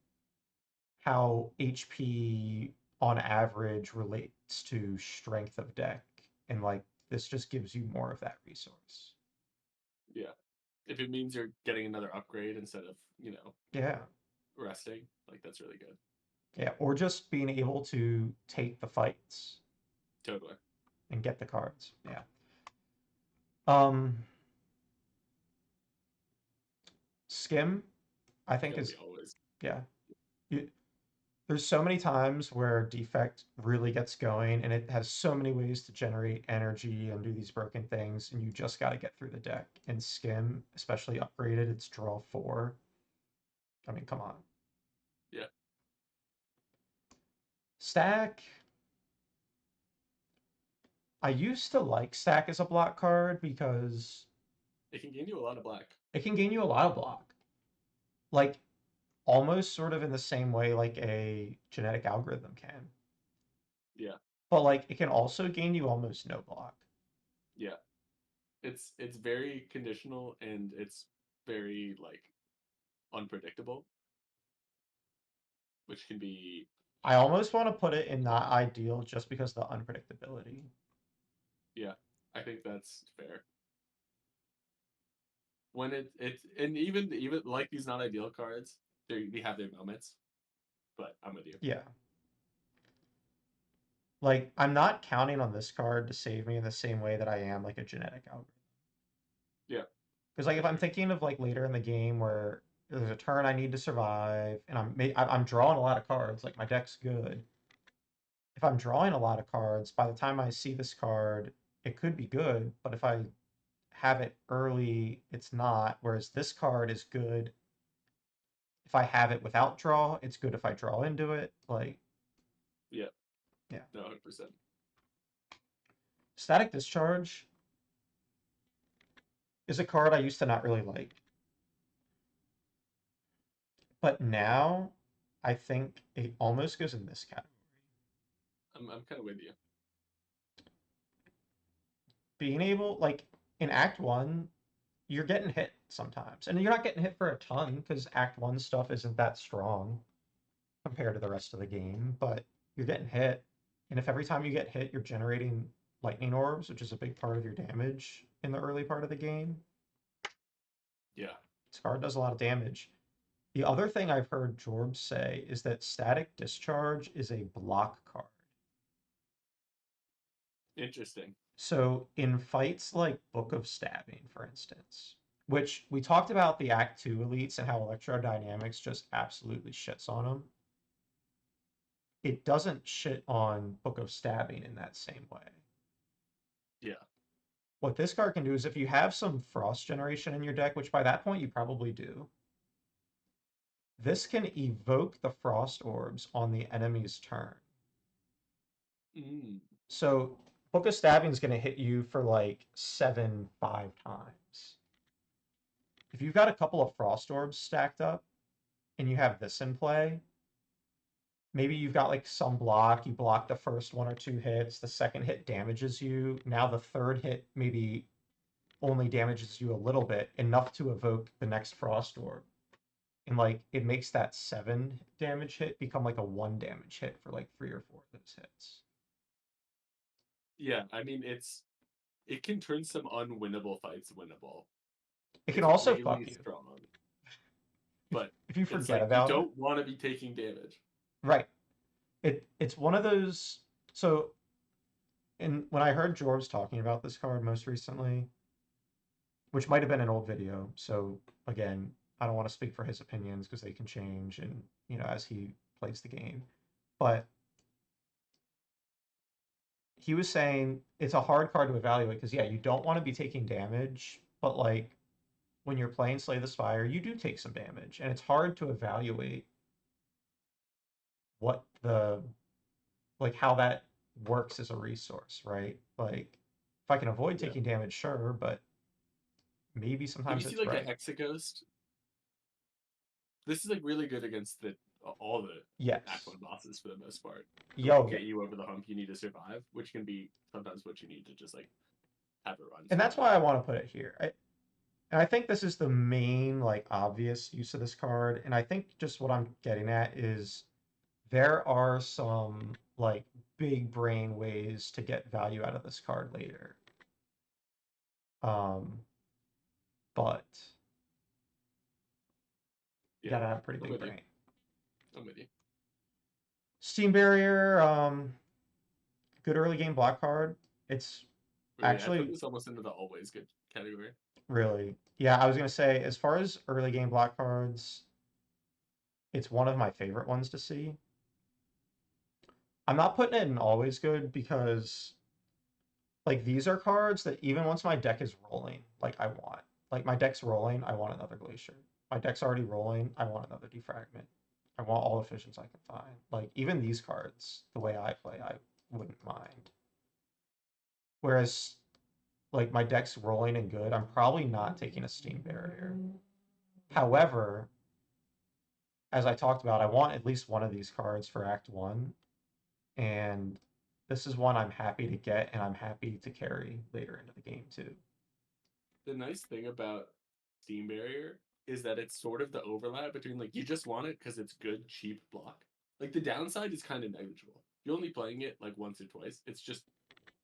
how HP on average relates to strength of deck, and like this just gives you more of that resource. Yeah. If it means you're getting another upgrade instead of Yeah. resting, like that's really good. Yeah, or just being able to take the fights Totally. and get the cards. Yeah. Um, Skim, I It's think gotta be is always. yeah. You, there's so many times where Defect really gets going, and it has so many ways to generate energy and do these broken things, and you just got to get through the deck. And Skim, especially upgraded, it's draw four. I mean, come on. Yeah. Stack. I used to like Stack as a block card because It can gain you a lot of black. it can gain you a lot of block. Like almost sort of in the same way like a genetic algorithm can. Yeah. But like it can also gain you almost no block. Yeah. It's very conditional and it's very like unpredictable, which can be I almost want to put it in not ideal just because of the unpredictability. yeah. I think that's fair. When it's and even like these not ideal cards, they have their moments, but I'm with you. Yeah. Like I'm not counting on this card to save me in the same way that I am like a genetic algorithm. Yeah, Because like for if I'm sure. thinking of like later in the game where there's a turn I need to survive and I'm drawing a lot of cards, like my deck's good. If I'm drawing a lot of cards, by the time I see this card, it could be good, but if I have it early, it's not. Whereas this card is good if I have it without draw. It's good if I draw into it. Like, Yeah, yeah. no, 100%. Static Discharge is a card I used to not really like. But now I think it almost goes in this category. I'm kind of with you. Being able, like, in Act 1, you're getting hit sometimes. And you're not getting hit for a ton because Act 1 stuff isn't that strong compared to the rest of the game, but you're getting hit. And if every time you get hit, you're generating lightning orbs, which is a big part of your damage in the early part of the game, Yeah, this card does a lot of damage. The other thing I've heard Jorbs say is that Static Discharge is a block card. interesting. So in fights like Book of Stabbing, for instance, which we talked about the Act 2 elites and how electrodynamics just absolutely shits on them. it doesn't shit on Book of Stabbing in that same way. Yeah. What this card can do is if you have some Frost generation in your deck, which by that point you probably do, this can evoke the Frost Orbs on the enemy's turn. Mm. So Book of Stabbing is going to hit you for like 7 5 times. If you've got a couple of Frost Orbs stacked up and you have this in play, maybe you've got like some block, you block the first 1 or 2 hits, the second hit damages you. Now the third hit maybe only damages you a little bit, enough to evoke the next Frost Orb. And like it makes that 7 damage hit become like a 1 damage hit for like 3 or 4 of those hits. Yeah, I mean it can turn some unwinnable fights winnable. It can It's also really fuck you strong, if but if you it's forget like you about it. don't want to be taking damage. Right. It's one of those. So, and when I heard Jorbs talking about this card most recently, which might have been an old video, so again, I don't want to speak for his opinions because they can change and as he plays the game. But he was saying it's a hard card to evaluate because yeah, you don't want to be taking damage, but like when you're playing Slay the Spire, you do take some damage, and it's hard to evaluate what the like how that works as a resource, right? Like if I can avoid Yeah. taking damage, sure, but maybe If you sometimes see it's like a right. Hexaghost, this is like really good against the all the Act Yes. One bosses for the most part. To like Yo, yeah. get you over the hump you need to survive, which can be sometimes what you need to just like have it run And for that's you. why I want to put it here. And I think this is the main like obvious use of this card. And I think just what I'm getting at is there are some like big brain ways to get value out of this card later. Um, but you Yeah, gotta have a pretty I'm big with you. brain. I'm with you. Steam Barrier, good early game block card. It's Really, I put actually this almost into the always good category. really, yeah, I was gonna say, as far as early game block cards, it's one of my favorite ones to see. I'm not putting it in always good because like these are cards that even once my deck is rolling, like I want. Like my deck's rolling, I want another Glacier. My deck's already rolling, I want another Defragment. I want all the fissions I can find. Like even these cards, the way I play, I wouldn't mind. Whereas like my deck's rolling and good, I'm probably not taking a Steam Barrier. However, as I talked about, I want at least one of these cards for Act 1, and this is one I'm happy to get and I'm happy to carry later into the game too. The nice thing about Steam Barrier is that it's sort of the overlap between like you just want it because it's good, cheap block. Like the downside is kind of negligible. You're only playing it like once or twice. It's just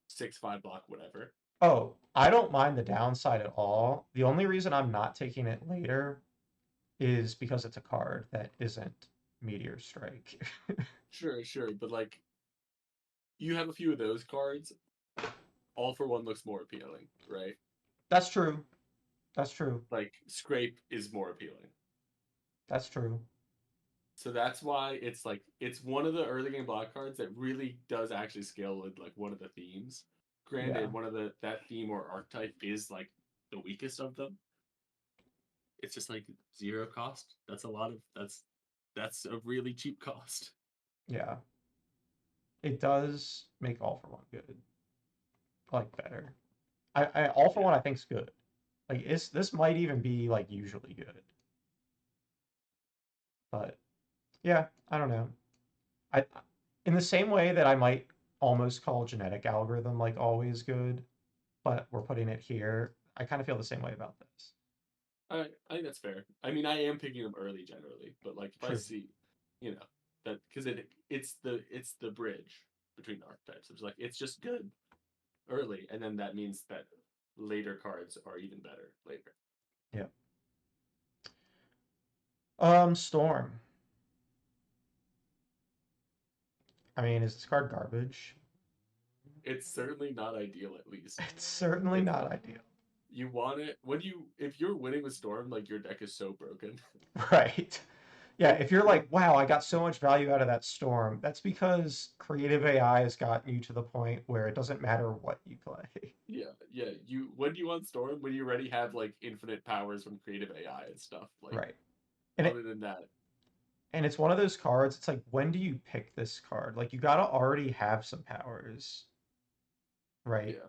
6-5 block, whatever. Oh, I don't mind the downside at all. The only reason I'm not taking it later is because it's a card that isn't Meteor Strike. Sure, sure, but like you have a few of those cards. All for One looks more appealing, right? That's true. That's true. Like Scrape is more appealing. That's true. So that's why it's like it's one of the early game block cards that really does actually scale with like one of the themes. Yeah. Granted, one of the that theme or archetype is like the weakest of them. It's just like zero cost. That's a lot of that's a really cheap cost. Yeah. It does make All for One good. Like better. I All for Yeah. One I think's good. Like this might even be like usually good. But yeah, I don't know. I in the same way that I might almost call genetic algorithm like always good, but we're putting it here. I kind of feel the same way about this. I think that's fair. I mean, I am picking them early generally, but like if I True. see, you know, that because it's the bridge between the archetypes. It's like it's just good early, and then that means that later cards are even better later. Yeah. Storm. I mean, is this card garbage? It's certainly not ideal. At least It's certainly it's not ideal. you want it when you if you're winning with Storm, like your deck is so broken. Right. Yeah, if you're like, wow, I got so much value out of that storm, that's because creative AI has gotten you to the point where it doesn't matter what you play. Yeah, yeah. You when do you want Storm? When you already have like infinite powers from creative AI and stuff. Like Right. And other it than that, and it's one of those cards, it's like, when do you pick this card? Like you gotta already have some powers, right? yeah.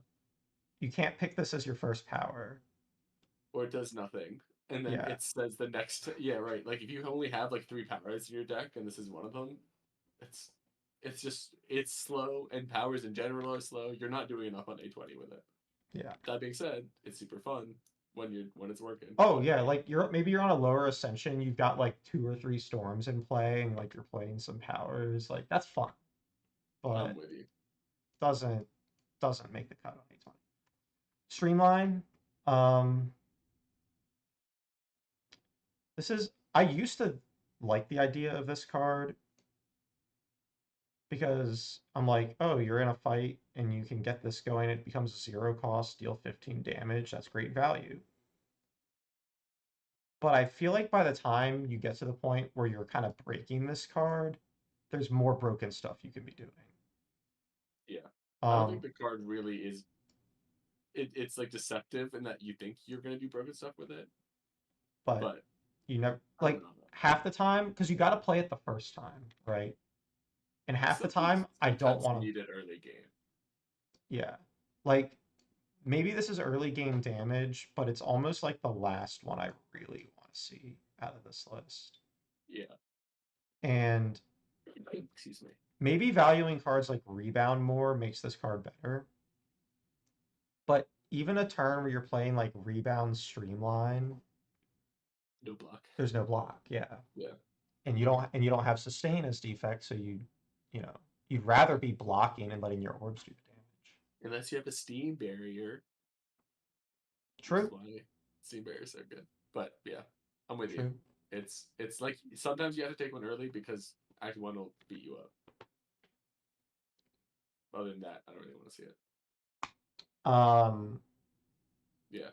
You can't pick this as your first power. Or it does nothing. And then Yeah, it says the next yeah, right. Like if you only have like three powers in your deck and this is one of them, it's it's just it's slow and powers in general are slow. You're not doing enough on A20 with it. yeah. That being said, it's super fun when it's working. Oh But yeah, like maybe you're on a lower ascension, you've got like two or three storms in play, and like you're playing some powers. Like that's fun, I'm but with you. doesn't doesn't make the cut on A20. Streamline. Um, this is I used to like the idea of this card because I'm like, oh, you're in a fight and you can get this going. It becomes 0 cost, deal 15 damage. That's great value. But I feel like by the time you get to the point where you're kind of breaking this card, there's more broken stuff you can be doing. Yeah. I don't think Um, the card really is it's like deceptive in that you think you're gonna do broken stuff with it, but but you never I don't like know. half the time because you got to play it the first time, right? And half the time I don't Sometimes you want to. need it early game. Yeah, like maybe this is early game damage, but it's almost like the last one I really want to see out of this list. Yeah. And Excuse me. maybe valuing cards like Rebound more makes this card better. But even a turn where you're playing like Rebound Streamline, No block. there's no block. Yeah. Yeah. And you don't have sustain as defect, so you know, you'd rather be blocking and letting your orbs do the damage. Unless you have a steam barrier, which is True. why steam barriers are good. But yeah, I'm with you. True. It's like sometimes you have to take one early because Act One will beat you up. Other than that, I don't really want to see it. Um, Yeah,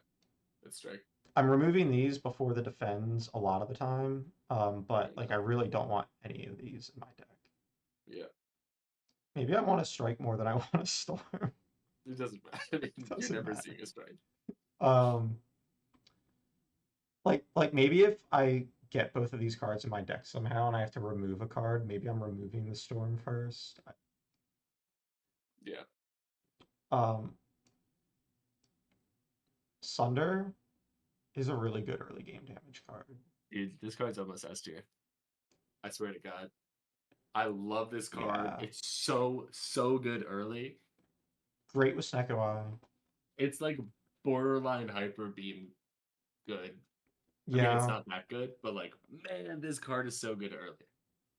it's strike. I'm removing these before the defends a lot of the time. Fair But like I enough. really don't want any of these in my deck. Yeah, Maybe I want to strike more than I want to storm. it doesn't matter. I mean, you're Doesn't never matter. seeing a strike. Um, like maybe if I get both of these cards in my deck somehow and I have to remove a card, maybe I'm removing the storm first. Yeah, Um, Sunder is a really good early game damage card. dude, this card's almost S tier. I swear to God, I love this card. Yeah, It's so good early. great with Snecko Eye. It's like borderline hyper beam good. I mean, it's Yeah, not that good, but like, man, this card is so good early.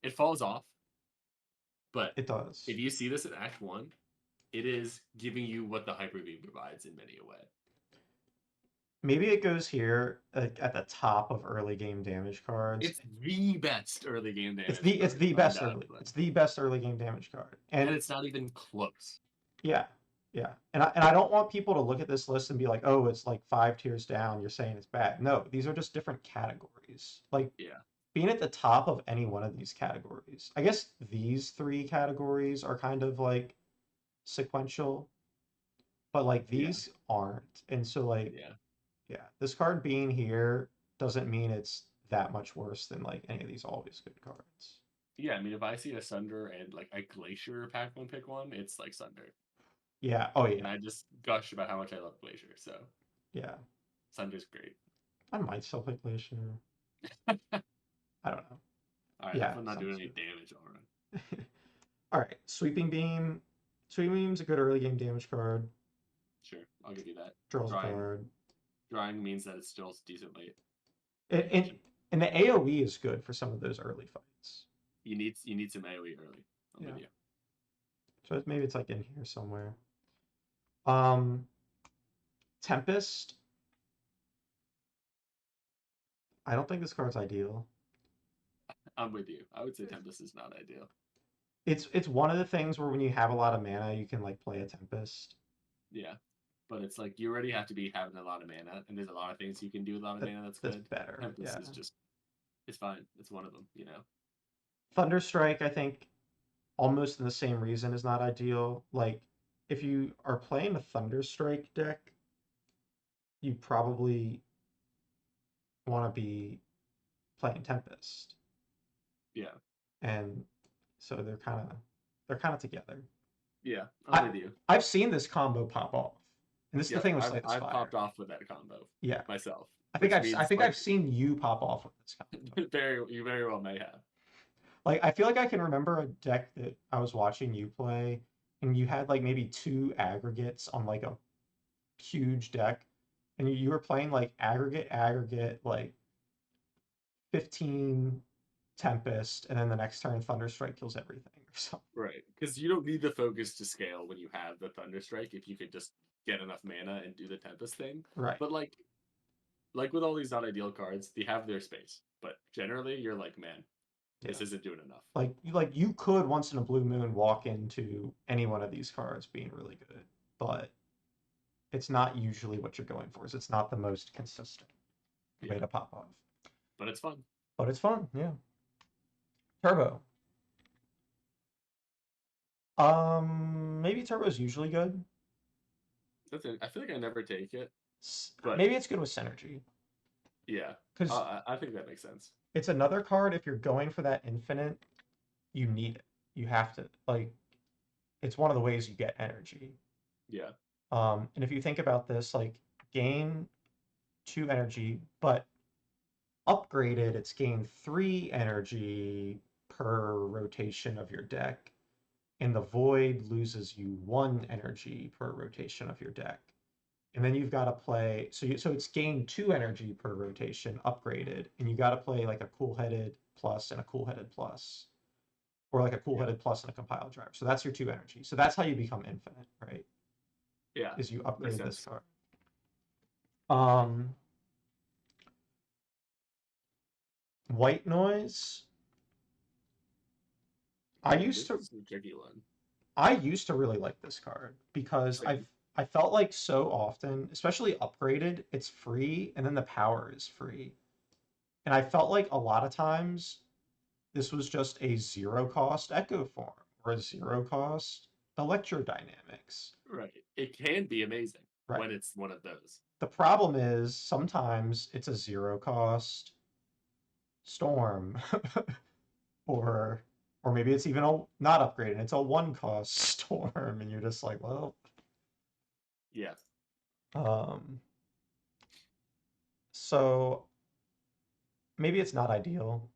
It falls off, but it does. if you see this in Act One, it is giving you what the hyper beam provides in many a way. Maybe it goes here at the top of early game damage cards. It's the best early game It's damage the it's card, the best early undoubtedly, it's the best early game damage card. and And it's not even close. yeah, yeah. And I don't want people to look at this list and be like, "Oh, it's like 5 tiers down. You're saying it's bad." No, these are just different categories. Like Yeah, being at the top of any one of these categories. I guess these three categories are kind of like sequential, but like yeah, these aren't. And so like yeah, yeah, this card being here doesn't mean it's that much worse than like any of these always good cards. yeah. I mean, if I see a Sunder and like a Glacier pack one pick one, it's like Sunder, Yeah. Oh and yeah. I just gush about how much I love Glacier. So Yeah. Sunder's great. I might still play Glacier. I don't know. All right, have Yeah, fun not doing sounds any good. damage all run. All right, Sweeping Beam. Sweeping Beam's a good early game damage card. Sure, I'll give you that. Draws a Drawing card. drawing means that it's still decent late. And, Like and and the AOE is good for some of those early fights. you need some AoE early. I'm Yeah. with you. So maybe it's like in here somewhere. Um, Tempest. I don't think this card's ideal. I'm with you. I would say Tempest is not ideal. It's one of the things where when you have a lot of mana, you can like play a Tempest. Yeah. But it's like you already have to be having a lot of mana, and there's a lot of things you can do with a lot of mana that's That's good. better. Tempest Yeah. is just It's fine. It's one of them, Thunderstrike, I think, almost in the same reason is not ideal. Like, if you are playing a Thunderstrike deck, you probably want to be playing Tempest, Yeah. and so they're kind of together. Yeah, I'm I with you. I've seen this combo pop off, and this is the Yep, thing with I've Slay the I've Spire. popped off with that combo Yeah, myself, I think which I've I means think I've like seen you pop off with this combo. you very well may have. Like I feel like I can remember a deck that I was watching you play, and you had like maybe two aggregates on like a huge deck, and you were playing like aggregate like 15 Tempest, and then the next turn Thunderstrike kills everything or something. Right, because you don't need the focus to scale when you have the Thunderstrike if you could just get enough mana and do the Tempest thing. Right. But like with all these not ideal cards, they have their space. But generally, you're like, man, Yeah. this isn't doing enough. Like you could once in a blue moon walk into any one of these cards being really good, but it's not usually what you're going for. So it's not the most consistent way Yeah, to pop off. but it's fun. But it's fun, yeah. Turbo. Maybe Turbo's usually good. That's it. I feel like I never take it, but Maybe it's good with Synergy. yeah, Because I think that makes sense. it's another card, if you're going for that infinite, you need it. You have to, like, it's one of the ways you get energy. Yeah, And if you think about this, like, gain 2 energy, but upgraded, it's gain 3 energy per rotation of your deck, and the void loses you 1 energy per rotation of your deck. And then you've got to play, so it's gain 2 energy per rotation, upgraded, and you got to play like a cool headed plus and a cool headed plus, or like a cool yeah, headed plus and a compile driver. So that's your 2 energy. So that's how you become infinite, right? yeah. Is you Makes upgrade this sense. card. Um, White noise. I Ooh, used this to is a tricky one. I used to really like this card because Same. I felt like so often, especially upgraded, it's free and then the power is free. And I felt like a lot of times this was just a zero cost echo form or a zero cost electrodynamics. Right. It can be amazing Right. when it's one of those. The problem is sometimes it's a zero cost storm or maybe it's even a not upgraded, it's a one cost storm and you're just like, well, Yeah. um so maybe it's not ideal.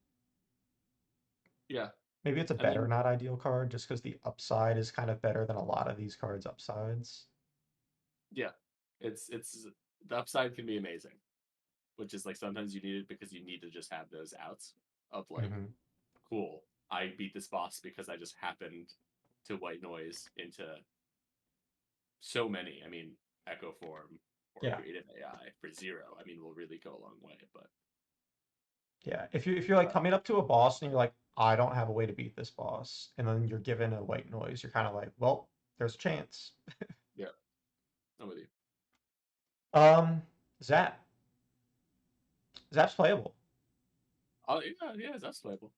Yeah. Maybe it's a I better mean, not ideal card just because the upside is kind of better than a lot of these cards' upsides. yeah. It's the upside can be amazing, which is like sometimes you need it because you need to just have those outs of like, Hmm. cool, I beat this boss because I just happened to white noise into so many. I mean, Echo Form or Yeah, Creative AI for zero, I mean, will really go a long way. But yeah. If you're like uh, coming up to a boss and you're like, I don't have a way to beat this boss, and then you're given a white noise, you're kind of like, well, there's a chance. yeah, I'm with you. Um, Zap. Zap's playable. Oh yeah, yeah, that's playable.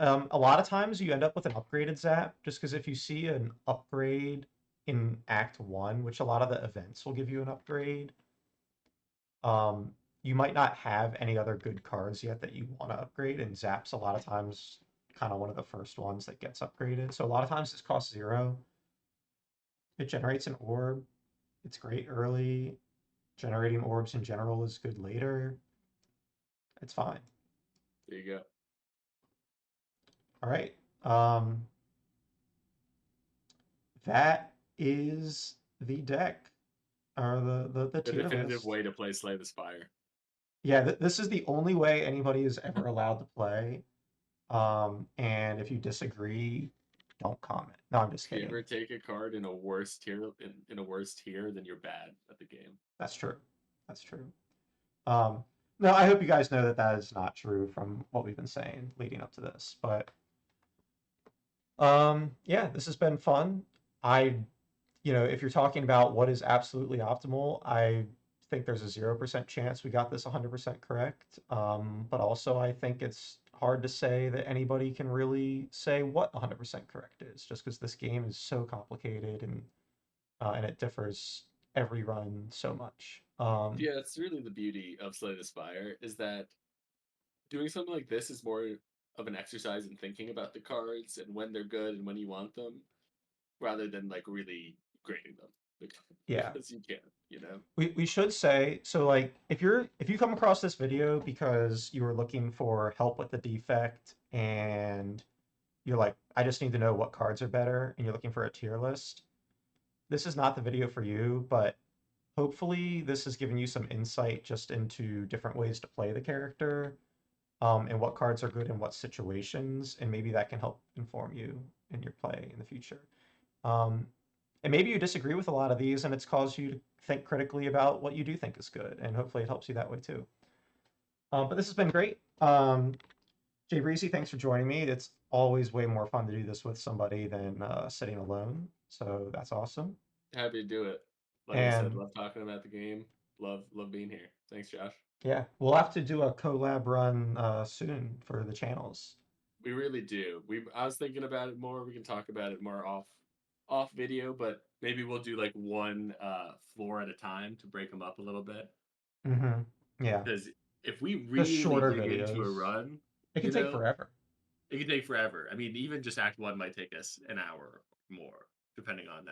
A lot of times you end up with an upgraded Zap just because if you see an upgrade in Act One, which a lot of the events will give you an upgrade, um, you might not have any other good cards yet that you want to upgrade, and Zap's a lot of times kind of one of the first ones that gets upgraded. So a lot of times this costs 0. It generates an orb. It's great early. Generating orbs in general is good later. It's fine. There you go. All right. That is the deck or the The tier definitive list. way to play Slay the Spire. Yeah, this is the only way anybody is ever allowed to play. And if you disagree, don't comment. No, I'm just If you kidding. ever take a card in a worse tier in a worse tier, then you're bad at the game. That's true. That's true. Um, no, I hope you guys know that that is not true from what we've been saying leading up to this. But yeah, this has been fun. I, if you're talking about what is absolutely optimal, I think there's a 0% chance we got this 100% correct. But also, I think it's hard to say that anybody can really say what 100% correct is, just because this game is so complicated and it differs every run so much. Yeah, it's really the beauty of Slay the Spire is that doing something like this is more of an exercise in thinking about the cards and when they're good and when you want them, rather than like really grading them Yeah, because you can, you know. we should say so. Like, if you come across this video because you were looking for help with the defect and you're like, I just need to know what cards are better, and you're looking for a tier list, this is not the video for you, but hopefully this has given you some insight just into different ways to play the character, and what cards are good in what situations, and maybe that can help inform you in your play in the future. Um, and maybe you disagree with a lot of these, and it's caused you to think critically about what you do think is good, and hopefully it helps you that way too. But this has been great. Jbreazy, thanks for joining me. It's always way more fun to do this with somebody than sitting alone, so that's awesome. Happy to do it. Like I said, And love talking about the game. Love being here. Thanks, Josh. yeah, we'll have to do a collab run soon for the channels. We really do. I was thinking about it more. We can talk about it more off video, but maybe we'll do like one floor at a time to break them up a little bit. Mm-hmm. Yeah, Because if we just really shorter dig into a videos. run, It can you take know, forever. it could take forever. I mean, even just Act One might take us an hour or more, depending on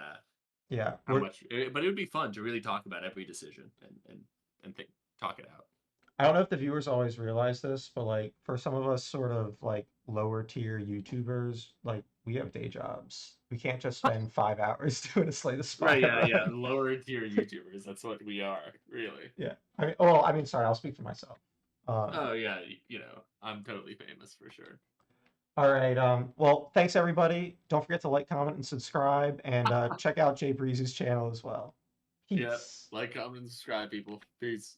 Yeah, how much. But it would be fun to really talk about every decision and think talk it out. I don't know if the viewers always realize this, but like for some of us sort of like lower tier YouTubers, like we have day jobs. We can't just spend 5 hours doing a Slay the Right? Spire Yeah, yeah. run. Lower tier YouTubers. That's what we are, really. Yeah. Well, I mean, sorry, I'll speak for myself. Oh yeah, I'm totally famous for sure. All right. Well, thanks everybody. Don't forget to like, comment, and subscribe, and check out Jay Breezy's channel as well. Yeah, Peace. like, comment, and subscribe, people. Peace.